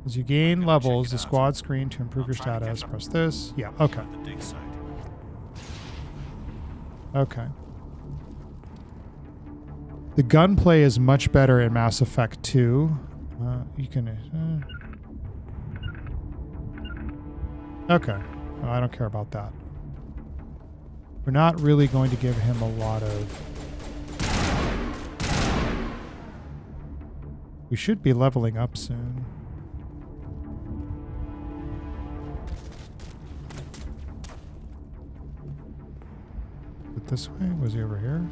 Speaker 1: As you gain levels, the squad screen to improve your status. Press this. Yeah, okay. Okay. The gunplay is much better in Mass Effect 2. You can... Okay. Well, I don't care about that. We're not really going to give him a lot of... We should be leveling up soon. This way? Was he over here?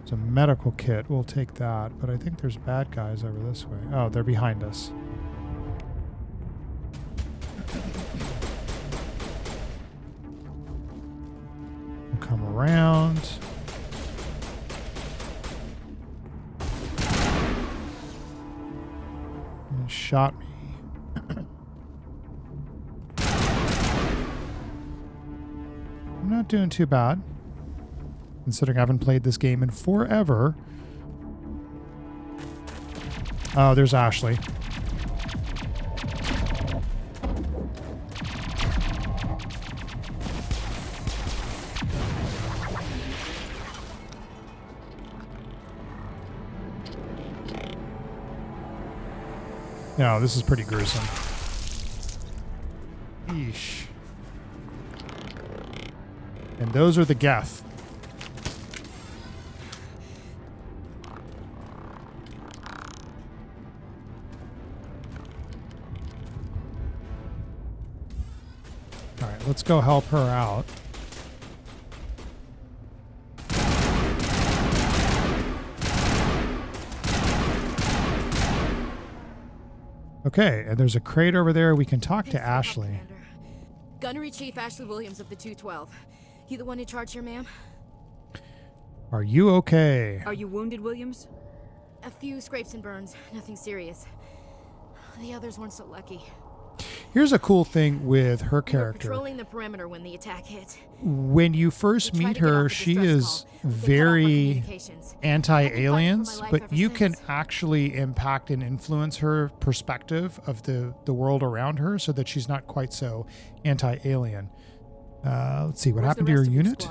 Speaker 1: It's a medical kit. We'll take that. But I think there's bad guys over this way. Oh, they're behind us. We'll come around. shot me. I'm not doing too bad, considering I haven't played this game in forever. Oh, there's Ashley. No, this is pretty gruesome. Eesh. And those are the Geth. All right, let's go help her out. Okay, and there's a crate over there. We can talk to Ashley.
Speaker 14: Gunnery Chief Ashley Williams of the 212. You the one in charge here, ma'am?
Speaker 1: Are you okay?
Speaker 9: Are you wounded, Williams?
Speaker 14: A few scrapes and burns, nothing serious. The others weren't so lucky.
Speaker 1: Here's a cool thing with her character.
Speaker 14: We were patrolling the perimeter when the attack hit.
Speaker 1: When you first meet her, she is very anti-aliens, but you can actually impact and influence her perspective of the world around her so that she's not quite so anti-alien. Let's see, what happened to your unit?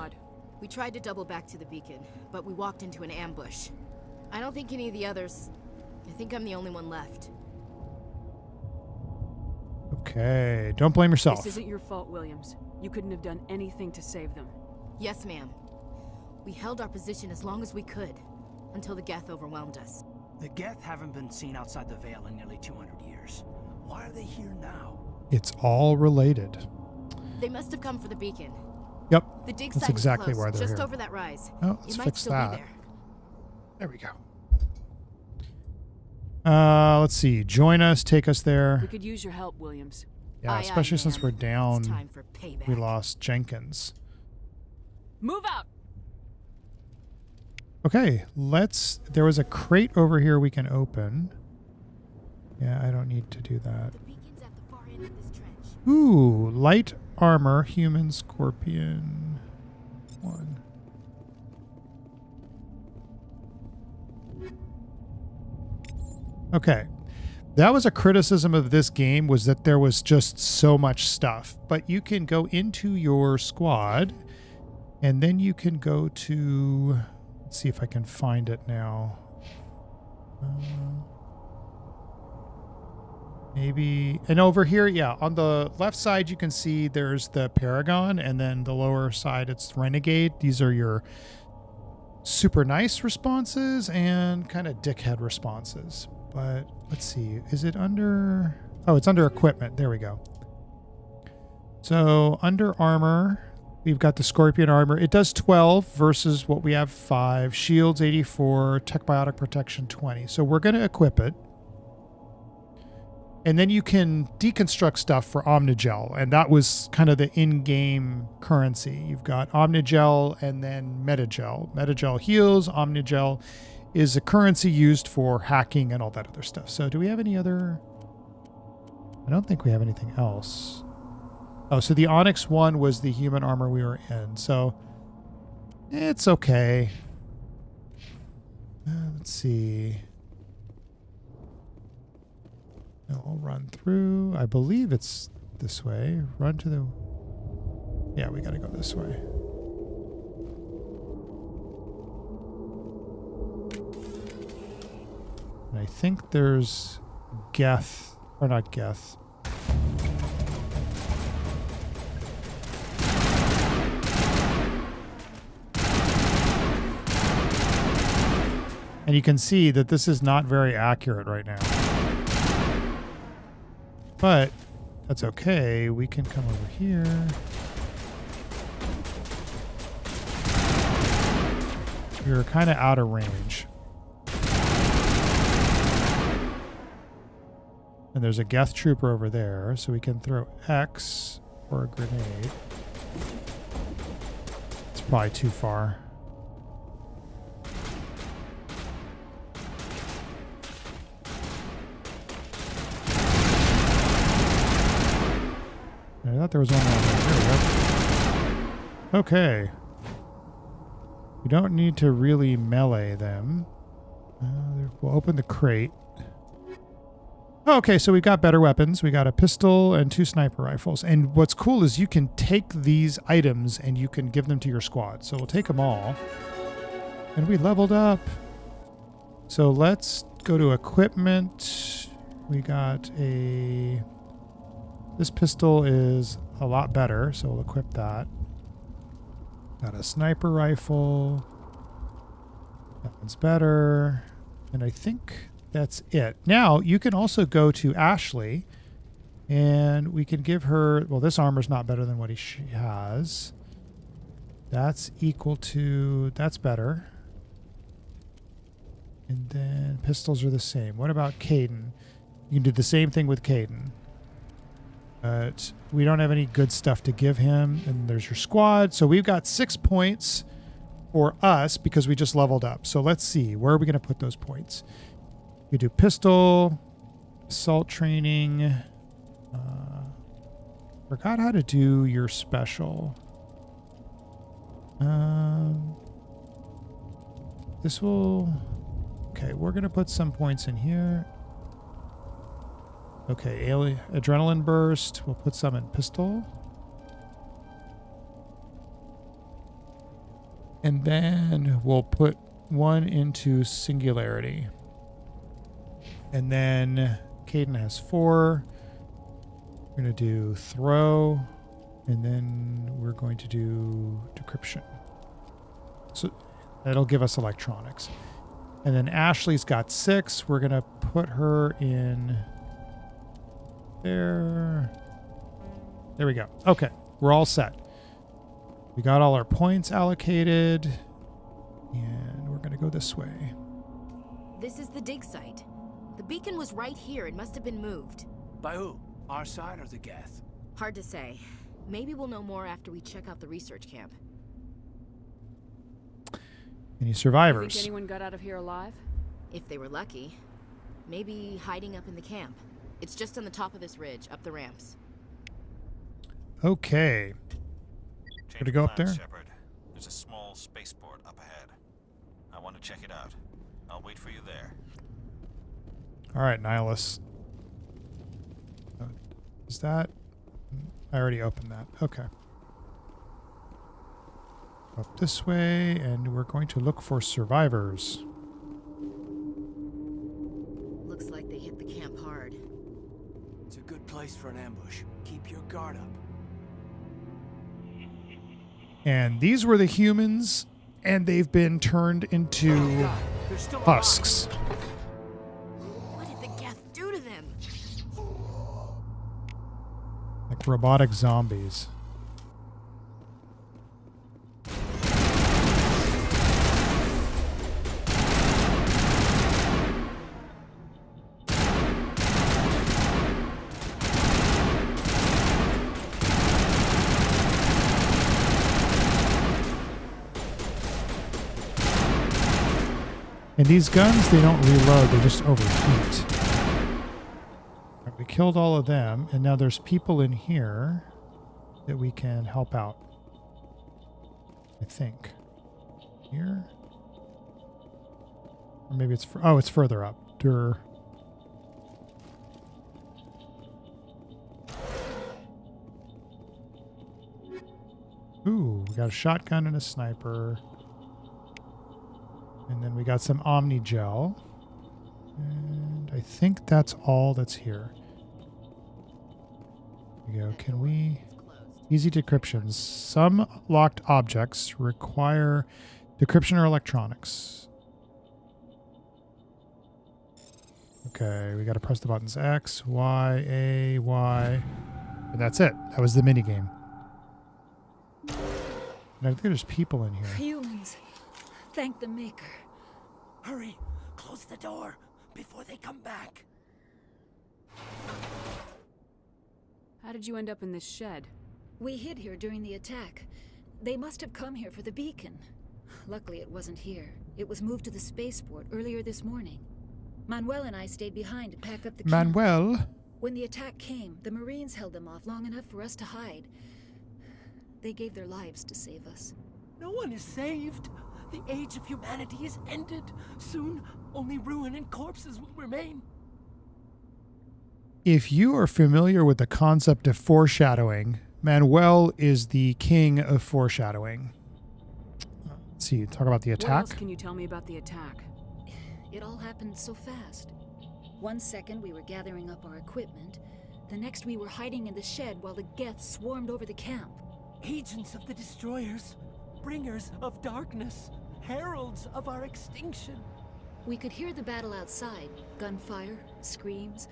Speaker 14: We tried to double back to the beacon, but we walked into an ambush. I don't think any of the others... I think I'm the only one left.
Speaker 1: Okay, don't blame yourself.
Speaker 9: This isn't your fault, Williams. You couldn't have done anything to save them.
Speaker 14: Yes, ma'am. We held our position as long as we could, until the Geth overwhelmed us.
Speaker 8: The Geth haven't been seen outside the Veil in nearly 200 years. Why are they here now?
Speaker 1: It's all related.
Speaker 14: They must have come for the beacon.
Speaker 1: Yep,
Speaker 14: the dig
Speaker 1: that's
Speaker 14: site
Speaker 1: exactly
Speaker 14: is close,
Speaker 1: why they're
Speaker 14: just
Speaker 1: here.
Speaker 14: over that rise.
Speaker 1: Oh, let's
Speaker 14: you might
Speaker 1: fix
Speaker 14: still
Speaker 1: that.
Speaker 14: Be there.
Speaker 1: There we go. Let's see. Join us. Take us there.
Speaker 9: We could use your help, Williams.
Speaker 1: Yeah, especially since we're down.
Speaker 14: It's time for payback.
Speaker 1: We lost Jenkins.
Speaker 9: Move out.
Speaker 1: Okay, there was a crate over here we can open. Yeah, I don't need to do that.
Speaker 14: The beacon's at the far end of this trench.
Speaker 1: Ooh, light armor, human scorpion. 1. Okay. That was a criticism of this game, was that there was just so much stuff. But you can go into your squad, and then you can go to... Let's see if I can find it now. Maybe... And over here, yeah, on the left side you can see there's the Paragon, and then the lower side it's Renegade. These are your super nice responses and kind of dickhead responses. But let's see, is it under... Oh, it's under equipment. There we go. So under armor, we've got the Scorpion armor. It does 12 versus what we have 5. Shields 84, Tech Biotic Protection 20. So we're going to equip it. And then you can deconstruct stuff for Omnigel. And that was kind of the in-game currency. You've got Omnigel and then Metagel. Metagel heals, Omnigel is a currency used for hacking and all that other stuff. So do we have any other... I don't think we have anything else. Oh, so the Onyx one was the human armor we were in. So it's okay. Let's see. I'll run through. I believe it's this way. Run to the... Yeah, we got to go this way. And I think there's Geth, or not Geth. And you can see that this is not very accurate right now. But that's okay. We can come over here. You're kind of out of range. And there's a Geth trooper over there, so we can throw X or a grenade. It's probably too far. thought there was one more. There we go. Okay. We don't need to really melee them. We'll open the crate. Okay, so we've got better weapons. We got a pistol and 2 sniper rifles. And what's cool is you can take these items and you can give them to your squad. So we'll take them all. And we leveled up. So let's go to equipment. We got a... This pistol is a lot better, so we'll equip that. Got a sniper rifle. That one's better. And I think that's it. Now, you can also go to Ashley, and we can give her... Well, this armor's not better than what she has. That's equal to... That's better. And then pistols are the same. What about Caden? You can do the same thing with Caden. But we don't have any good stuff to give him. And there's your squad. So we've got 6 points for us because we just leveled up. So let's see. Where are we going to put those points? You do pistol, assault training. Forgot how to do your special. This will... Okay, we're going to put some points in here. Okay, adrenaline burst. We'll put some in pistol. And then we'll put one into singularity. And then Caden has 4. We're going to do throw. And then we're going to do decryption. So that'll give us electronics. And then Ashley's got 6. We're going to put her in... There we go. Okay, we're all set. We got all our points allocated, and we're going to go this way.
Speaker 14: This is the dig site. The beacon was right here. It must have been moved.
Speaker 8: By who? Our side or the Geth?
Speaker 14: Hard to say. Maybe we'll know more after we check out the research camp.
Speaker 1: Any survivors?
Speaker 9: Think anyone got out of here alive?
Speaker 14: If they were lucky. Maybe hiding up in the camp. It's just on the top of this ridge, up the ramps.
Speaker 1: Okay. Gonna go up there?
Speaker 12: Shepard. There's a small spaceport up ahead. I want to check it out. I'll wait for you there.
Speaker 1: All right, Nihilus. Is that... I already opened that. Okay. Up this way, and we're going to look for survivors.
Speaker 14: Looks like they hit the camp hard.
Speaker 8: It's a good place for an ambush. Keep your guard up.
Speaker 1: And these were the humans, and they've been turned into husks.
Speaker 14: What did the Geth do to them?
Speaker 1: Like robotic zombies. And these guns, they don't reload, they just overheat. Right, we killed all of them, and now there's people in here that we can help out. I think. Here? Or maybe it's... Oh, it's further up. Durr. Ooh, we got a shotgun and a sniper. And then we got some Omni Gel. And I think that's all that's here. There we go. Can we... Easy decryptions. Some locked objects require decryption or electronics. Okay, we got to press the buttons X, Y, A, Y. And that's it. That was the minigame. And I think there's people in here.
Speaker 15: Humans. Thank the Maker.
Speaker 8: Hurry! Close the door before they come back.
Speaker 9: How did you end up in this shed?
Speaker 15: We hid here during the attack. They must have come here for the beacon. Luckily, it wasn't here. It was moved to the spaceport earlier this morning. Manuel and I stayed behind to pack up the camp.
Speaker 1: Manuel?
Speaker 15: When the attack came, the Marines held them off long enough for us to hide. They gave their lives to save us.
Speaker 16: No one is saved. The age of humanity is ended. Soon, only ruin and corpses will remain.
Speaker 1: If you are familiar with the concept of foreshadowing, Manuel is the king of foreshadowing. Let's see, talk about the
Speaker 9: What
Speaker 1: attack.
Speaker 9: else can you tell me about the attack?
Speaker 15: It all happened so fast. 1 second we were gathering up our equipment. The next we were hiding in the shed while the Geth swarmed over the camp.
Speaker 16: Agents of the destroyers, bringers of darkness, heralds of our extinction.
Speaker 15: We could hear the battle outside. Gunfire, screams.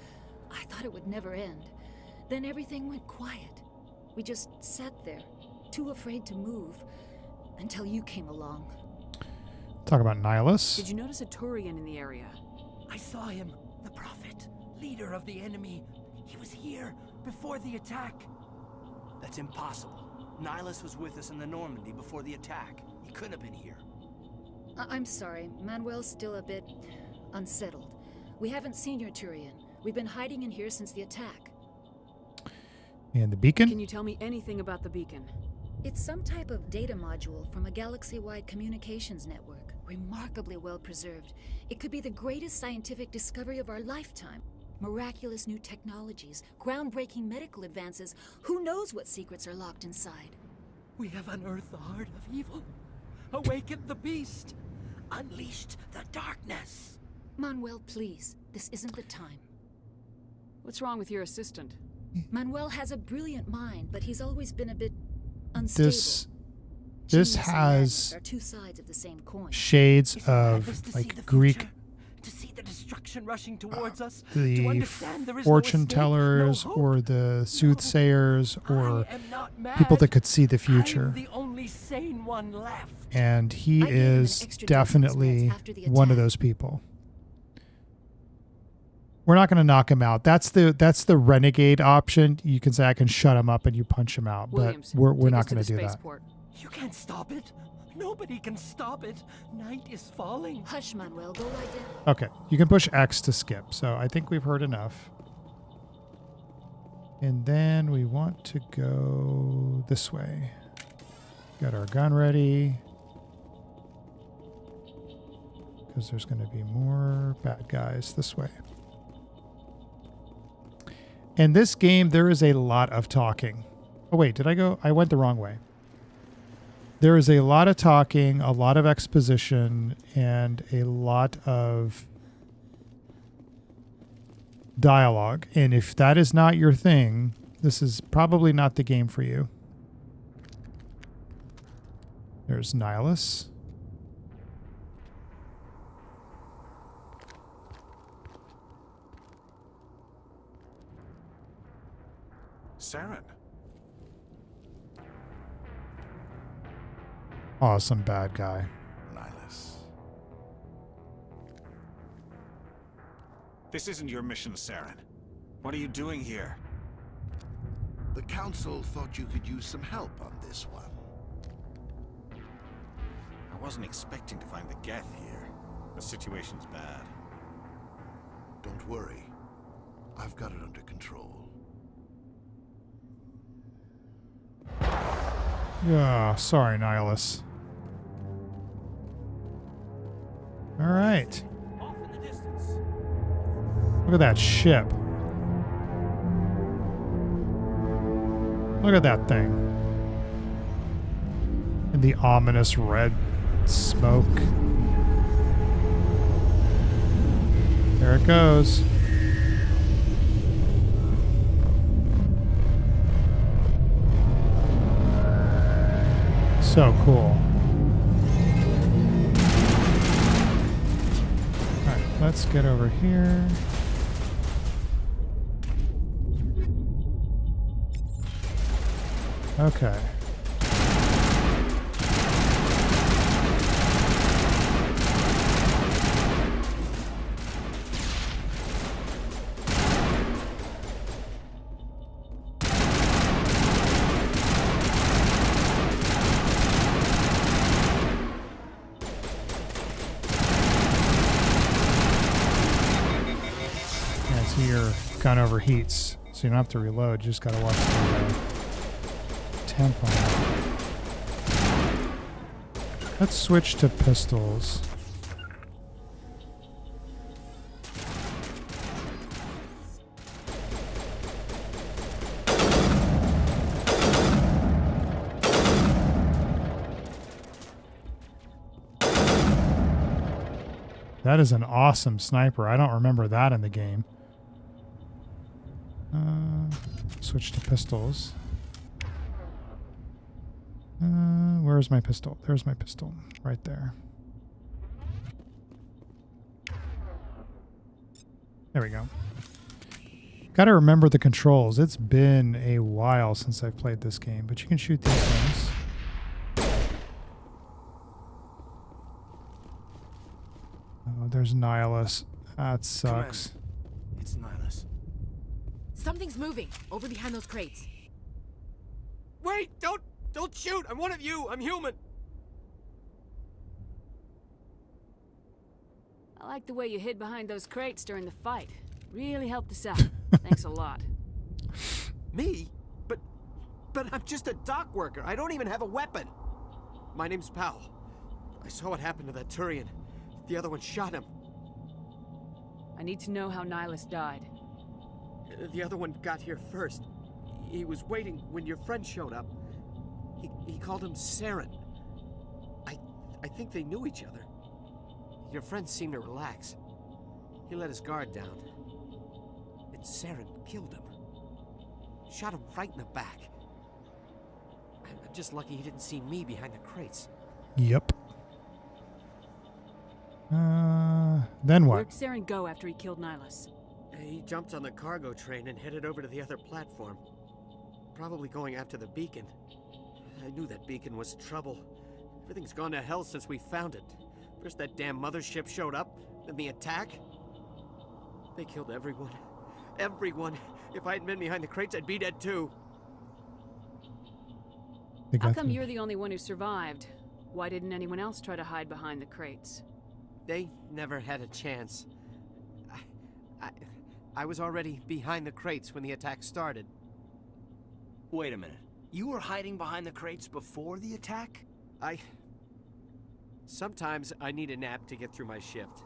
Speaker 15: I thought it would never end. Then everything went quiet. We just sat there, too afraid to move, until you came along.
Speaker 1: Talk about Nihilus.
Speaker 9: Did you notice a Turian in the area?
Speaker 16: I saw him, the Prophet, leader of the enemy. He was here before the attack.
Speaker 8: That's impossible. Nihilus was with us in the Normandy before the attack. He couldn't have been here.
Speaker 15: I'm sorry. Manuel's still a bit unsettled. We haven't seen your Turian. We've been hiding in here since the attack.
Speaker 1: And the beacon?
Speaker 9: Can you tell me anything about the beacon?
Speaker 15: It's some type of data module from a galaxy-wide communications network. Remarkably well preserved. It could be the greatest scientific discovery of our lifetime. Miraculous new technologies, groundbreaking medical advances. Who knows what secrets are locked inside?
Speaker 16: We have unearthed the heart of evil, awakened the beast, unleashed the darkness.
Speaker 15: Manuel, please. This isn't the time.
Speaker 9: What's wrong with your assistant?
Speaker 15: Manuel has a brilliant mind, but he's always been a bit unstable.
Speaker 1: This
Speaker 15: Genius and madness
Speaker 1: has
Speaker 15: are two sides of the same coin.
Speaker 1: shades
Speaker 16: Is it madness
Speaker 1: of
Speaker 16: to see
Speaker 1: like
Speaker 16: the
Speaker 1: Greek,
Speaker 16: future? To see the destruction rushing towards us, to
Speaker 1: the
Speaker 16: understand there is
Speaker 1: fortune
Speaker 16: no escape,
Speaker 1: tellers
Speaker 16: no hope.
Speaker 1: or the soothsayers or
Speaker 16: I am not mad.
Speaker 1: people that could see the
Speaker 16: I
Speaker 1: future.
Speaker 16: am the only sane one left.
Speaker 1: And he
Speaker 15: I gave him an
Speaker 1: is
Speaker 15: extra dose of
Speaker 1: definitely
Speaker 15: meds after the
Speaker 1: one of
Speaker 15: attack.
Speaker 1: those people. We're not going to knock him out. That's the renegade option. You can say I can shut him up and you punch him out,
Speaker 9: Williams,
Speaker 1: but we're
Speaker 9: take
Speaker 1: not
Speaker 9: us to
Speaker 1: going
Speaker 9: the
Speaker 1: to do that.
Speaker 9: spaceport.
Speaker 16: You can't stop it. Nobody can stop it. Night is falling.
Speaker 15: Hush, Manuel. Go lie down.
Speaker 1: Okay, you can push X to skip. So I think we've heard enough. And then we want to go this way. Got our gun ready. Because there's going to be more bad guys this way. In this game, there is a lot of talking. Oh, wait, did I go? I went the wrong way. There is a lot of talking, a lot of exposition, and a lot of dialogue. And if that is not your thing, this is probably not the game for you. There's Nihilus.
Speaker 12: Saren.
Speaker 1: Awesome bad guy.
Speaker 12: Nihilus. This isn't your mission, Saren. What are you doing here?
Speaker 17: The Council thought you could use some help on this one.
Speaker 12: I wasn't expecting to find the Geth here. The situation's bad.
Speaker 17: Don't worry. I've got it under control.
Speaker 1: Yeah, sorry, Nihilus. All right.
Speaker 16: Off in the distance.
Speaker 1: Look at that ship. Look at that thing. And the ominous red smoke. There it goes. So cool. Alright, let's get over here. Okay. Yeah, so you're gun overheats, so you don't have to reload. You just gotta watch the temp on it. Let's switch to pistols. That is an awesome sniper. I don't remember that in the game. Switch to pistols. Where's my pistol? There's my pistol. Right there. There we go. Gotta remember the controls. It's been a while since I've played this game, but you can shoot these things. Oh, there's Nihilus. That sucks.
Speaker 8: Commander, it's Nihilus.
Speaker 14: Something's moving over behind those crates.
Speaker 13: Wait! Don't shoot! I'm one of you! I'm human!
Speaker 9: I like the way you hid behind those crates during the fight. Really helped us out. Thanks a lot.
Speaker 13: Me? But I'm just a dock worker. I don't even have a weapon. My name's Powell. I saw what happened to that Turian. The other one shot him.
Speaker 9: I need to know how Nihilus died.
Speaker 13: The other one got here first. He was waiting when your friend showed up. He called him Saren. I think they knew each other. Your friend seemed to relax. He let his guard down. And Saren killed him. Shot him right in the back. I'm just lucky he didn't see me behind the crates.
Speaker 1: Yep. Then what?
Speaker 9: Where'd Saren go after he killed Nihilus?
Speaker 13: He jumped on the cargo train and headed over to the other platform. Probably going after the beacon. I knew that beacon was trouble. Everything's gone to hell since we found it. First that damn mothership showed up, then the attack. They killed everyone. Everyone. If I hadn't been behind the crates, I'd be dead too.
Speaker 9: How come you're the only one who survived? Why didn't anyone else try to hide behind the crates?
Speaker 13: They never had a chance. I was already behind the crates when the attack started.
Speaker 8: Wait a minute. You were hiding behind the crates before the attack?
Speaker 13: Sometimes I need a nap to get through my shift.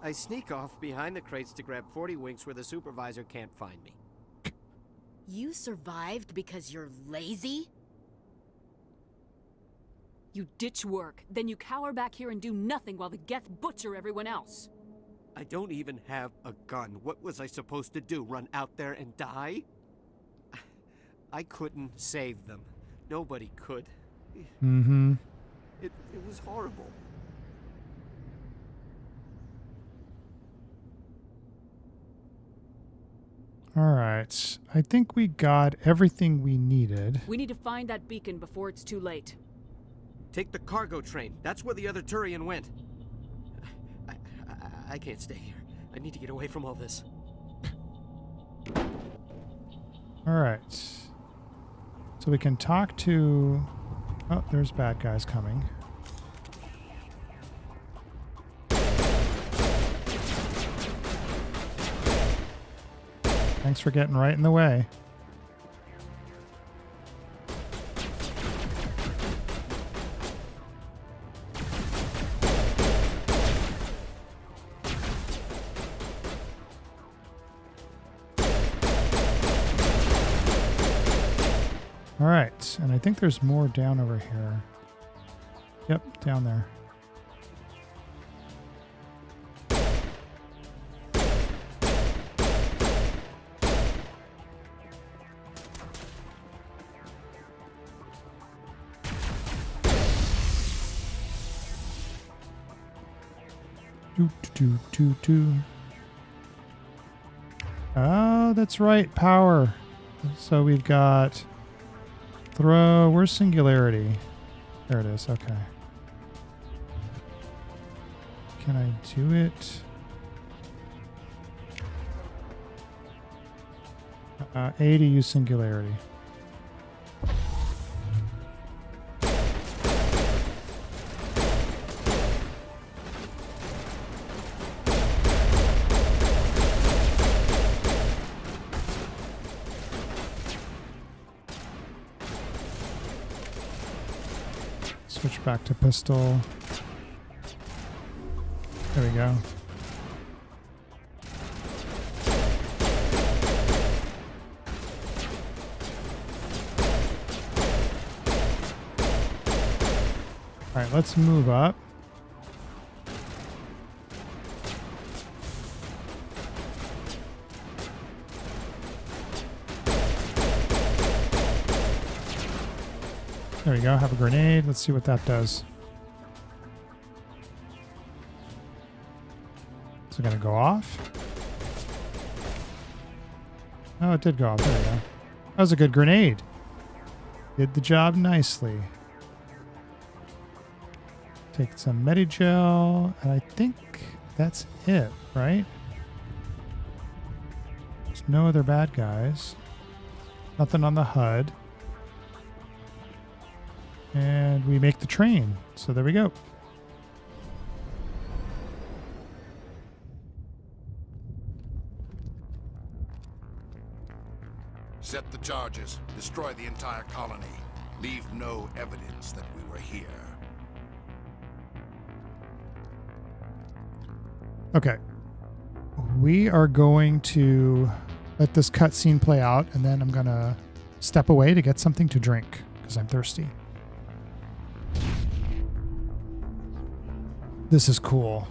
Speaker 13: I sneak off behind the crates to grab 40 winks where the supervisor can't find me.
Speaker 14: You survived because you're lazy?
Speaker 9: You ditch work, then you cower back here and do nothing while the Geth butcher everyone else.
Speaker 13: I don't even have a gun. What was I supposed to do? Run out there and die? I couldn't save them. Nobody could.
Speaker 1: Mm-hmm.
Speaker 13: It was horrible.
Speaker 1: All right. I think we got everything we needed.
Speaker 9: We need to find that beacon before it's too late.
Speaker 13: Take the cargo train. That's where the other Turian went. I can't stay here. I need to get away from all this.
Speaker 1: All right. So we can talk to... Oh, there's bad guys coming. Thanks for getting right in the way. All right, and I think there's more down over here. Yep, down there. Oh, that's right, power. So we've got throw. Where's singularity? There it is. Okay. Can I do it? A to use singularity. Switch back to pistol. There we go. All right, let's move up. There we go. Have a grenade. Let's see what that does. Is it going to go off? Oh, it did go off. There we go. That was a good grenade. Did the job nicely. Take some Medigel, and I think that's it, right? There's no other bad guys. Nothing on the HUD. And we make the train. So there we go.
Speaker 17: Set the charges. Destroy the entire colony. Leave no evidence that we were here.
Speaker 1: Okay. We are going to let this cutscene play out, and then I'm going to step away to get something to drink because I'm thirsty. This is cool.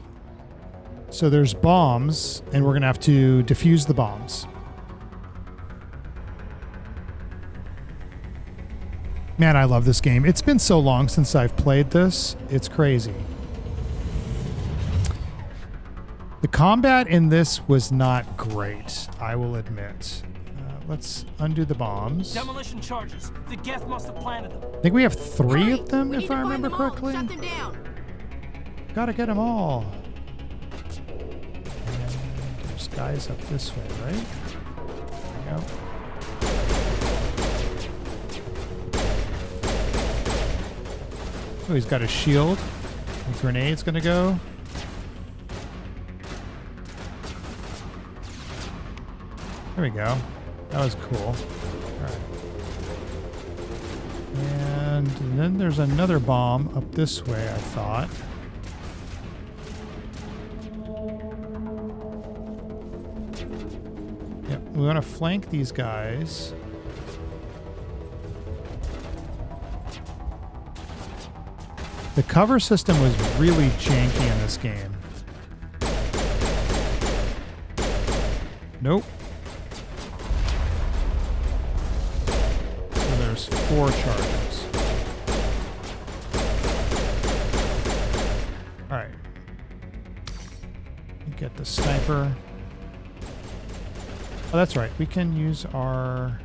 Speaker 1: So there's bombs, and we're going to have to defuse the bombs. Man, I love this game. It's been so long since I've played this. It's crazy. The combat in this was not great, I will admit. Let's undo the bombs.
Speaker 16: Demolition charges. The Geth must have planted them.
Speaker 1: I think we have 3 of them, if I remember correctly.
Speaker 14: Shut them down.
Speaker 1: Gotta get them all. And there's guys up this way, right? There we go. Oh, he's got a shield. The grenade's gonna go. There we go. That was cool. All right. And then there's another bomb up this way, I thought. Yep, we want to flank these guys. The cover system was really janky in this game. Nope. So there's 4 charges. All right. Get the sniper. Oh, that's right. We can use our...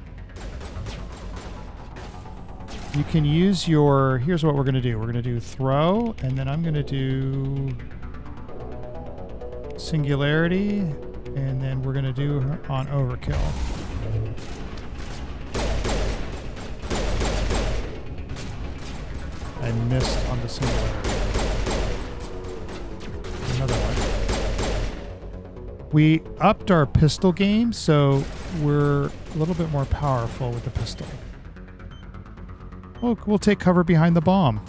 Speaker 1: You can use your... Here's what we're going to do. We're going to do throw, and then I'm going to do singularity, and then we're going to do on overkill. I missed on the singularity. Another one. We upped our pistol game, so we're a little bit more powerful with the pistol. We'll take cover behind the bomb.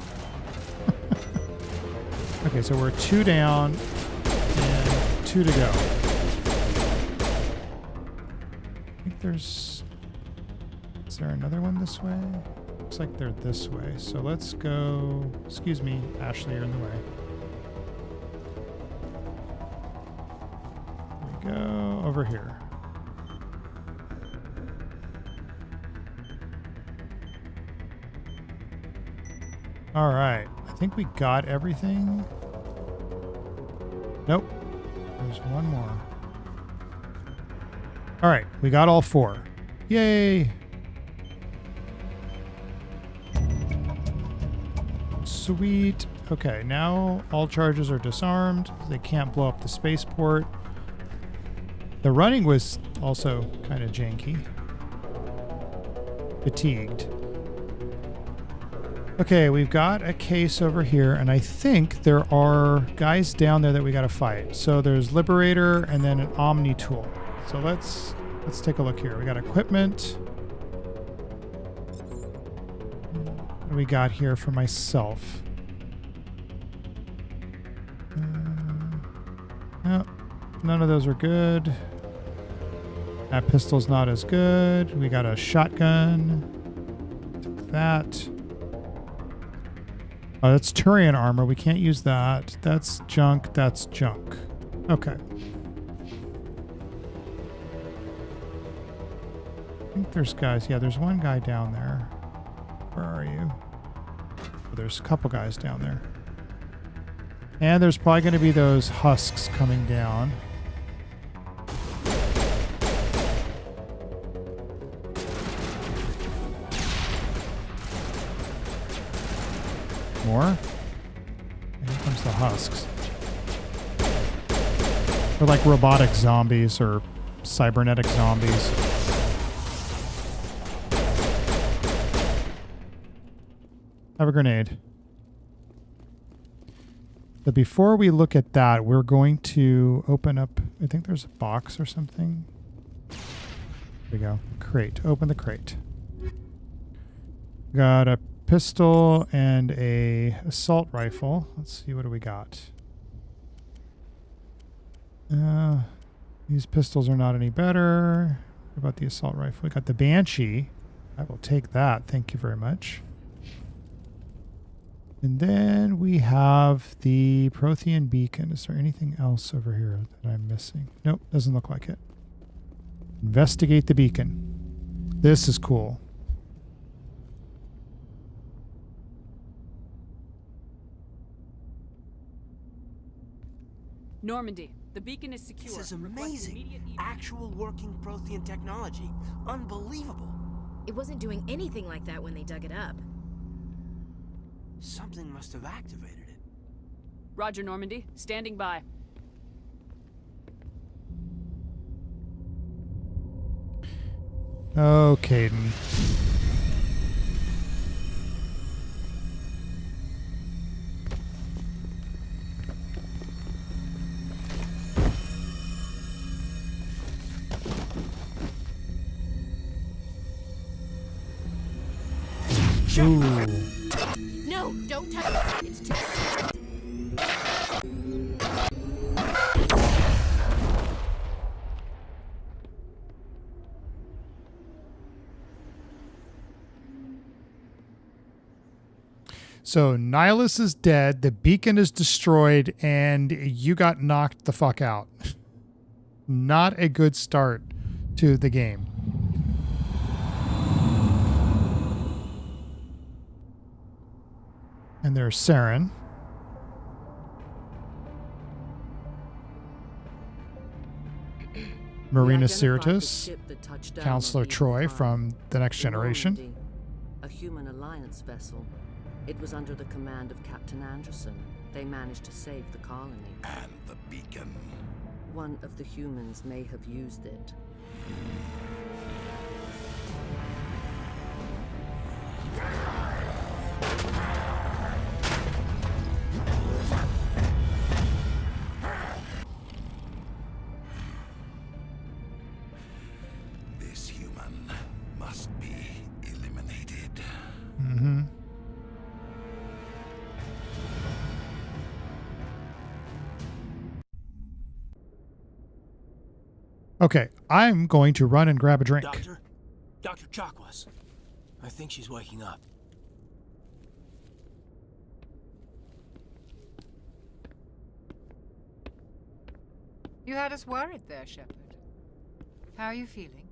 Speaker 1: Okay, so we're 2 down and 2 to go. I think there's... Is there another one this way? Looks like they're this way. So let's go... Excuse me, Ashley, you're in the way. There we go. Over here. All right. I think we got everything. Nope. There's one more. All right. We got all 4. Yay. Sweet. Okay. Now all charges are disarmed. They can't blow up the spaceport. The running was also kind of janky. Fatigued. Okay, we've got a case over here, and I think there are guys down there that we got to fight. So there's Liberator and then an Omni tool. So let's take a look here. We got equipment. What do we got here for myself? Oh, none of those are good. That pistol's not as good. We got a shotgun. Take that. Oh, that's Turian armor. We can't use that. That's junk. That's junk. Okay. I think there's guys. Yeah, there's one guy down there. Where are you? Oh, there's a couple guys down there. And there's probably going to be those husks coming down. More? Here comes the husks. They're like robotic zombies or cybernetic zombies. Have a grenade. But before we look at that, we're going to open up, I think there's a box or something. There we go. Crate. Open the crate. Got a pistol and a assault rifle. Let's see, what do we got? These pistols are not any better. What about the assault rifle? We got the Banshee. I will take that. Thank you very much. And then we have the Prothean beacon. Is there anything else over here that I'm missing? Nope, doesn't look like it. Investigate the beacon. This is cool.
Speaker 9: Normandy, the beacon is secure.
Speaker 8: This is amazing. Actual working Prothean technology. Unbelievable.
Speaker 14: It wasn't doing anything like that when they dug it up.
Speaker 8: Something must have activated it.
Speaker 9: Roger, Normandy. Standing by.
Speaker 1: Oh, Caden. Ooh.
Speaker 14: No, don't touch it. It's too hot.
Speaker 1: So Nihilus is dead, the beacon is destroyed, and you got knocked the fuck out. Not a good start to the game. And there's Saren. Marina Sirtis, Counselor Troy from The Next Generation.
Speaker 2: Normandy, a human alliance vessel. It was under the command of Captain Anderson. They managed to save the colony.
Speaker 17: And the beacon.
Speaker 2: One of the humans may have used it.
Speaker 17: This human must be eliminated.
Speaker 1: Mm-hmm. Okay, I'm going to run and grab a drink.
Speaker 8: Dr. Chakwas. I think she's waking up.
Speaker 10: You had us worried there, Shepard. How are you feeling?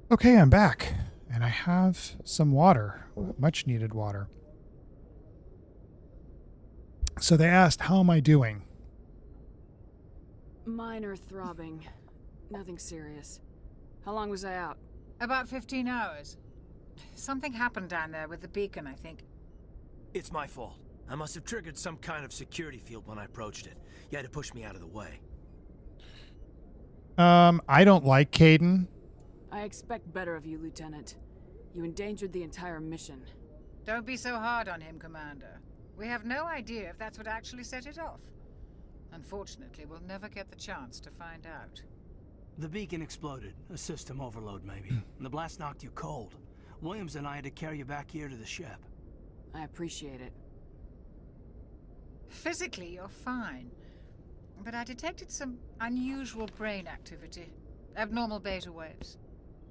Speaker 1: Okay, I'm back. And I have some water. Much needed water. So they asked, how am I doing?
Speaker 9: Minor throbbing. Nothing serious. How long was I out?
Speaker 10: About 15 hours. Something happened down there with the beacon, I think.
Speaker 8: It's my fault. I must have triggered some kind of security field when I approached it. You had to push me out of the way.
Speaker 1: I don't like Caden.
Speaker 9: I expect better of you, Lieutenant. You endangered the entire mission.
Speaker 10: Don't be so hard on him, Commander. We have no idea if that's what actually set it off. Unfortunately, we'll never get the chance to find out.
Speaker 8: The beacon exploded. A system overload, maybe. And the blast knocked you cold. Williams and I had to carry you back here to the ship.
Speaker 9: I appreciate it.
Speaker 10: Physically, you're fine. But I detected some unusual brain activity. Abnormal beta waves.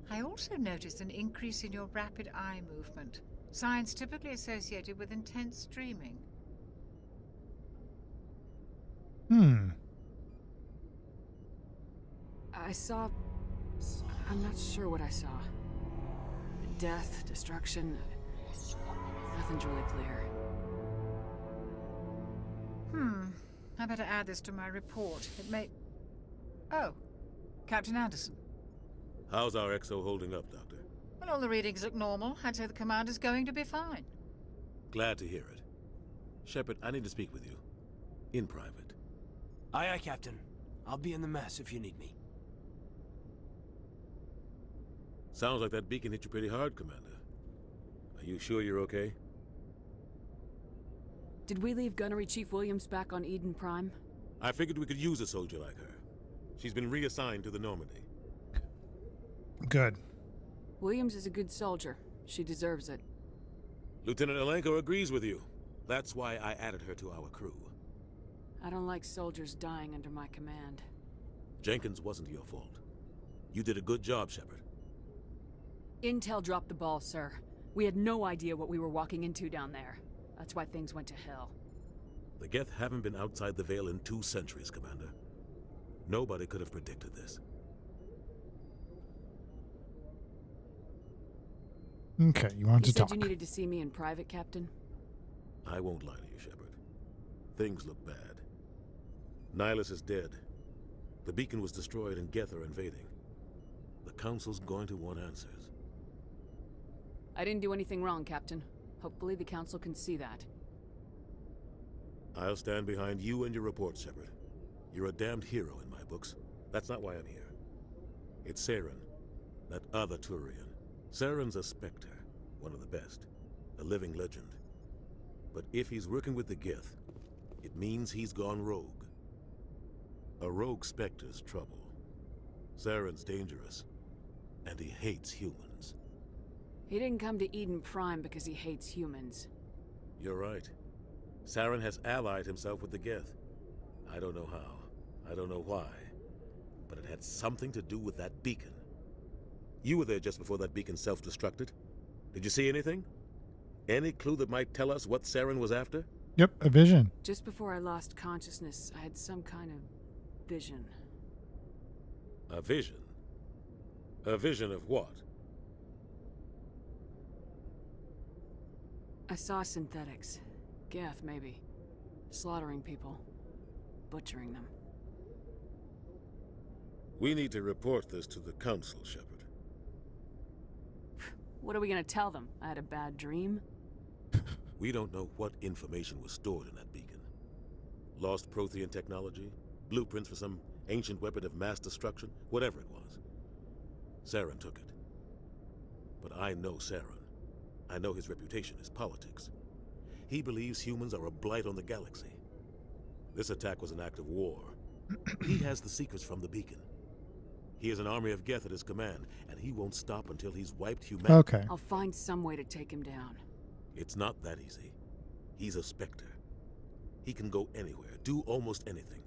Speaker 10: I also noticed an increase in your rapid eye movement. Signs typically associated with intense dreaming.
Speaker 9: I saw... I'm not sure what I saw. Death, destruction... Nothing's really clear.
Speaker 10: I better add this to my report. It may... Oh, Captain Anderson.
Speaker 4: How's our XO holding up, Doctor?
Speaker 10: Well, all the readings look normal. I'd say the commander's going to be fine.
Speaker 4: Glad to hear it. Shepard, I need to speak with you. In private.
Speaker 8: Aye, aye, Captain. I'll be in the mess if you need me.
Speaker 4: Sounds like that beacon hit you pretty hard, Commander. Are you sure you're okay?
Speaker 9: Did we leave Gunnery Chief Williams back on Eden Prime?
Speaker 4: I figured we could use a soldier like her. She's been reassigned to the Normandy.
Speaker 1: Good.
Speaker 9: Williams is a good soldier. She deserves it.
Speaker 4: Lieutenant Alenko agrees with you. That's why I added her to our crew.
Speaker 9: I don't like soldiers dying under my command.
Speaker 4: Jenkins wasn't your fault. You did a good job, Shepard.
Speaker 9: Intel dropped the ball, sir. We had no idea what we were walking into down there. That's why things went to hell.
Speaker 4: The Geth haven't been outside the Veil in 2 centuries, Commander. Nobody could have predicted this.
Speaker 1: Okay, you want to talk.
Speaker 9: You said you needed to see me in private, Captain?
Speaker 4: I won't lie to you, Shepard. Things look bad. Nihilus is dead. The beacon was destroyed and Geth are invading. The Council's going to want answers.
Speaker 9: I didn't do anything wrong, Captain. Hopefully the Council can see that.
Speaker 4: I'll stand behind you and your report, Shepard. You're a damned hero in my books. That's not why I'm here. It's Saren, that other Turian. Saren's a Spectre, one of the best, a living legend. But if he's working with the Geth, it means he's gone rogue. A rogue Spectre's trouble. Saren's dangerous, and he hates humans.
Speaker 9: He didn't come to Eden Prime because he hates humans.
Speaker 4: You're right. Saren has allied himself with the Geth. I don't know how. I don't know why. But it had something to do with that beacon. You were there just before that beacon self-destructed. Did you see anything? Any clue that might tell us what Saren was after?
Speaker 1: Yep, a vision.
Speaker 9: Just before I lost consciousness, I had some kind of vision.
Speaker 4: A vision? A vision of what?
Speaker 9: I saw synthetics. Geth, maybe. Slaughtering people. Butchering them.
Speaker 4: We need to report this to the Council, Shepard.
Speaker 9: What are we gonna tell them? I had a bad dream?
Speaker 4: We don't know what information was stored in that beacon. Lost Prothean technology? Blueprints for some ancient weapon of mass destruction? Whatever it was. Saren took it. But I know Saren. I know his reputation is politics. He believes humans are a blight on the galaxy. This attack was an act of war. He has the secrets from the beacon. He has an army of Geth at his command, and he won't stop until he's wiped humanity.
Speaker 1: Okay.
Speaker 9: I'll find some way to take him down.
Speaker 4: It's not that easy. He's a Spectre. He can go anywhere, do almost anything.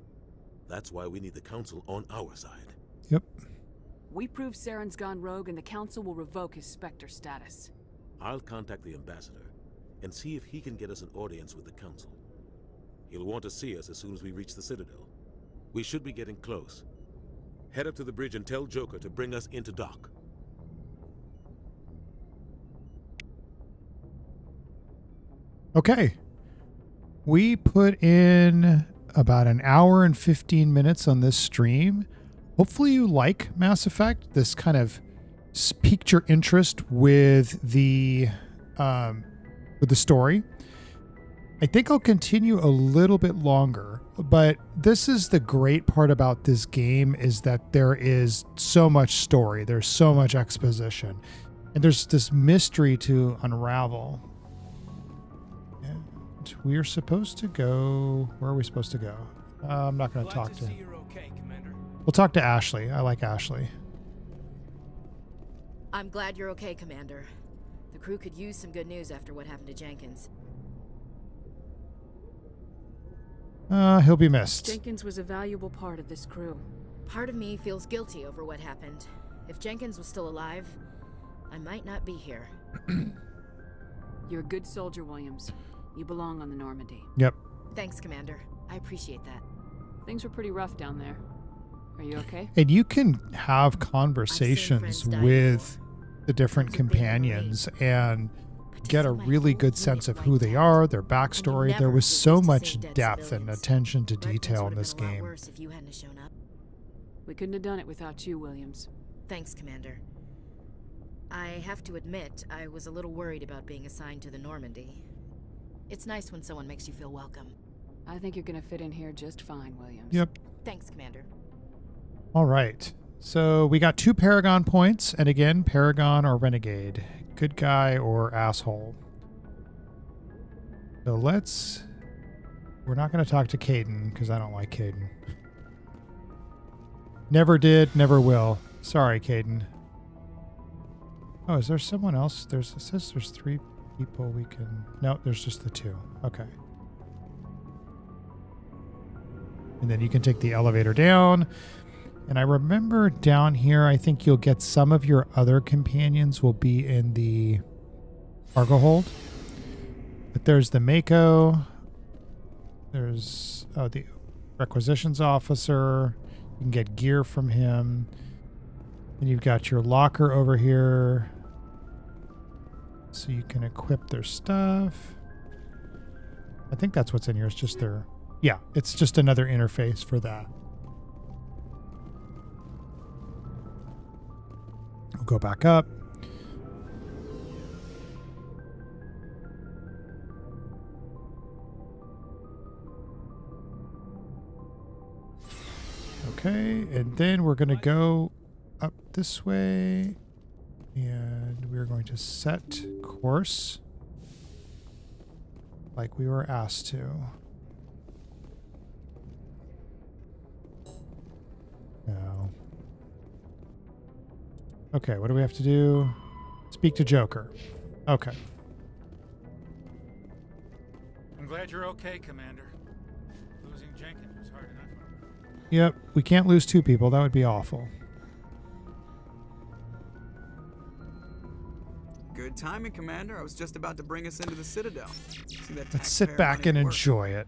Speaker 4: That's why we need the Council on our side.
Speaker 1: Yep.
Speaker 9: We prove Saren's gone rogue and the Council will revoke his Spectre status.
Speaker 4: I'll contact the Ambassador and see if he can get us an audience with the Council. He'll want to see us as soon as we reach the Citadel. We should be getting close. Head up to the bridge and tell Joker to bring us into dock.
Speaker 1: Okay. We put in about an hour and 15 minutes on this stream. Hopefully you like Mass Effect. This kind of piqued your interest with the story. I think I'll continue a little bit longer, but this is the great part about this game, is that there is so much story. There's so much exposition, and there's this mystery to unravel. And we are supposed to go, where are we supposed to go? I'm not going to talk to him.
Speaker 8: Okay, Commander.
Speaker 1: We'll talk to Ashley. I like Ashley.
Speaker 14: I'm glad you're okay, Commander. The crew could use some good news after what happened to Jenkins.
Speaker 1: He'll be missed.
Speaker 9: Jenkins was a valuable part of this crew.
Speaker 14: Part of me feels guilty over what happened. If Jenkins was still alive, I might not be here.
Speaker 9: You're a good soldier, Williams. You belong on the Normandy.
Speaker 1: Yep.
Speaker 14: Thanks, Commander. I appreciate that.
Speaker 9: Things were pretty rough down there. Are you okay?
Speaker 1: And you can have conversations with the different companions and get a really good sense of who they are, their backstory. There was so much depth and attention to detail in this game.
Speaker 14: If you hadn't shown up.
Speaker 9: We couldn't have done it without you, Williams.
Speaker 14: Thanks, Commander. I have to admit, I was a little worried about being assigned to the Normandy. It's nice when someone makes you feel welcome.
Speaker 9: I think you're gonna fit in here just fine, Williams.
Speaker 1: Yep.
Speaker 14: Thanks, Commander.
Speaker 1: All right. So we got 2 Paragon points, and again, Paragon or Renegade. Good guy or asshole. So we're not going to talk to Caden, because I don't like Caden. Never did, never will. Sorry, Caden. Oh, is there someone else? It says there's 3 people we can... No, there's just the 2. Okay. And then you can take the elevator down. And I remember down here, I think you'll get some of your other companions will be in the cargo hold. But there's the Mako. There's the requisitions officer. You can get gear from him. And you've got your locker over here. So you can equip their stuff. I think that's what's in here. It's just their... Yeah, it's just another interface for that. We'll go back up. Okay, and then we're going to go up this way, and we're going to set course like we were asked to. No. Okay, what do we have to do? Speak to Joker. Okay.
Speaker 7: I'm glad you're okay, Commander. Losing Jenkins was hard enough.
Speaker 1: Yep, we can't lose 2 people. That would be awful.
Speaker 6: Good timing, Commander. I was just about to bring us into the Citadel. See that
Speaker 1: Let's sit back and enjoy it.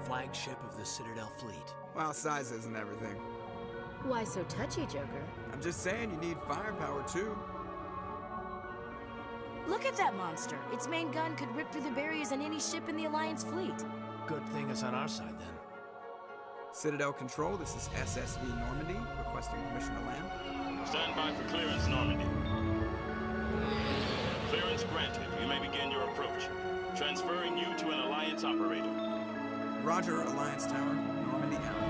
Speaker 8: Flagship of the Citadel fleet.
Speaker 6: Well, size isn't everything.
Speaker 14: Why so touchy, Joker?
Speaker 6: I'm just saying you need firepower too.
Speaker 14: Look at that monster. Its main gun could rip through the barriers on any ship in the Alliance fleet.
Speaker 8: Good thing it's on our side then.
Speaker 6: Citadel Control, this is SSV Normandy, requesting permission to land.
Speaker 18: Stand by for clearance, Normandy. Clearance granted. You may begin your approach. Transferring you to an Alliance operator.
Speaker 6: Roger, Alliance Tower. Normandy out.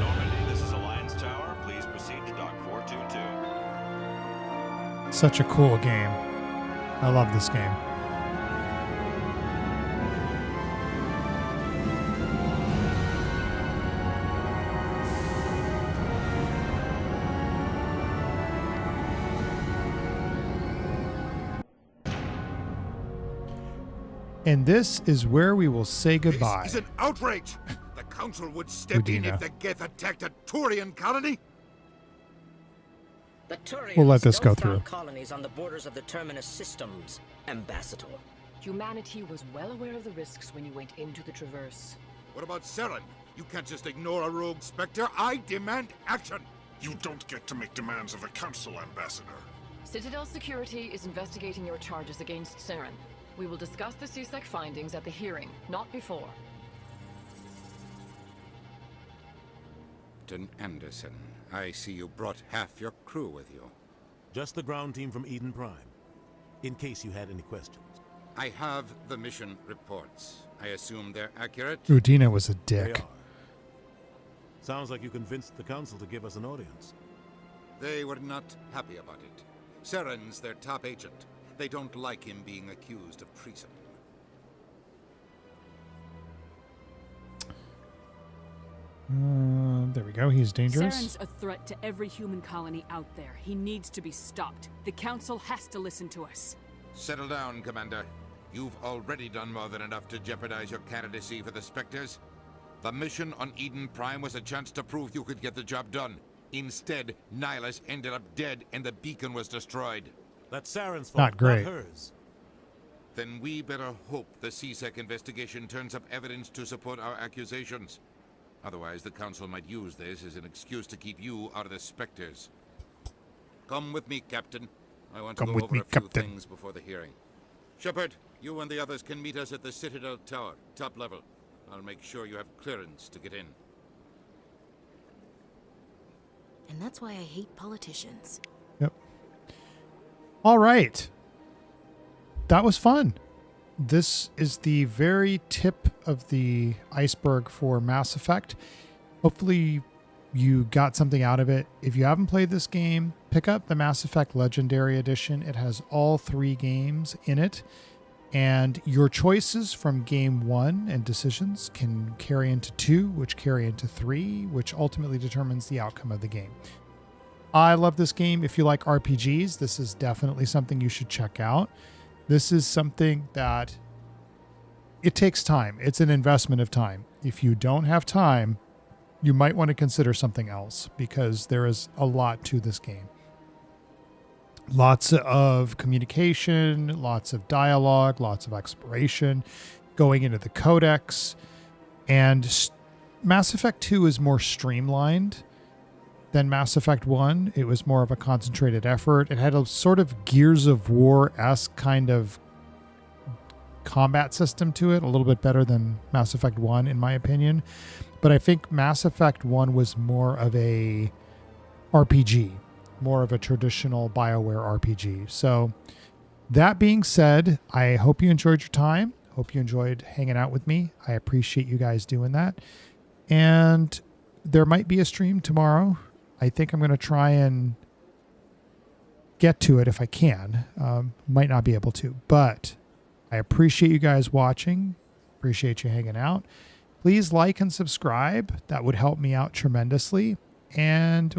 Speaker 18: Normandy, this is Alliance Tower. Please proceed to Dock 422.
Speaker 1: Such a cool game. I love this game. And this is where we will say goodbye.
Speaker 17: This is an outrage. The Council would step in if the Geth attacked a Turian colony.
Speaker 19: The Turians
Speaker 1: We'll let this go
Speaker 19: don't
Speaker 1: through.
Speaker 19: found colonies on the borders of the Terminus systems, Ambassador.
Speaker 9: Humanity was well aware of the risks when you went into the Traverse.
Speaker 17: What about Saren? You can't just ignore a rogue Spectre. I demand action.
Speaker 20: You don't get to make demands of the Council, Ambassador.
Speaker 9: Citadel Security is investigating your charges against Saren. We will discuss the CSEC findings at the hearing, not before.
Speaker 3: Captain Anderson, I see you brought half your crew with you.
Speaker 4: Just the ground team from Eden Prime, in case you had any questions.
Speaker 3: I have the mission reports. I assume they're accurate?
Speaker 1: Udina was a
Speaker 4: They
Speaker 1: dick.
Speaker 4: are. Sounds like you convinced the Council to give us an audience.
Speaker 3: They were not happy about it. Saren's their top agent. They don't like him being accused of treason.
Speaker 1: There we go. He's dangerous.
Speaker 21: Saren's a threat to every human colony out there. He needs to be stopped. The Council has to listen to us.
Speaker 3: Settle down, Commander. You've already done more than enough to jeopardize your candidacy for the Spectres. The mission on Eden Prime was a chance to prove you could get the job done. Instead, Nihilus ended up dead and the beacon was destroyed.
Speaker 4: That's Saren's fault,
Speaker 1: Not great.
Speaker 4: not hers.
Speaker 3: Then we better hope the CSEC investigation turns up evidence to support our accusations. Otherwise, the Council might use this as an excuse to keep you out of the Spectres. Come with me, Captain. I want to
Speaker 1: Come
Speaker 3: go
Speaker 1: with
Speaker 3: over
Speaker 1: me,
Speaker 3: a few
Speaker 1: Captain.
Speaker 3: things before the hearing. Shepard, you and the others can meet us at the Citadel Tower, top level. I'll make sure you have clearance to get in.
Speaker 14: And that's why I hate politicians.
Speaker 1: Yep. All right. That was fun. This is the very tip of the iceberg for Mass Effect. Hopefully you got something out of it. If you haven't played this game, pick up the Mass Effect Legendary Edition. It has all 3 games in it. And your choices from game 1 and decisions can carry into 2, which carry into 3, which ultimately determines the outcome of the game. I love this game. If you like RPGs, this is definitely something you should check out. This is something that it takes time. It's an investment of time. If you don't have time, you might want to consider something else because there is a lot to this game. Lots of communication, lots of dialogue, lots of exploration, going into the codex. And Mass Effect 2 is more streamlined than Mass Effect 1. It was more of a concentrated effort. It had a sort of Gears of War-esque kind of combat system to it, a little bit better than Mass Effect 1 in my opinion. But I think Mass Effect 1 was more of a RPG, more of a traditional BioWare RPG. So that being said, I hope you enjoyed your time. Hope you enjoyed hanging out with me. I appreciate you guys doing that. And there might be a stream tomorrow. I think I'm going to try and get to it if I can. Might not be able to, but I appreciate you guys watching. Appreciate you hanging out. Please like and subscribe. That would help me out tremendously. And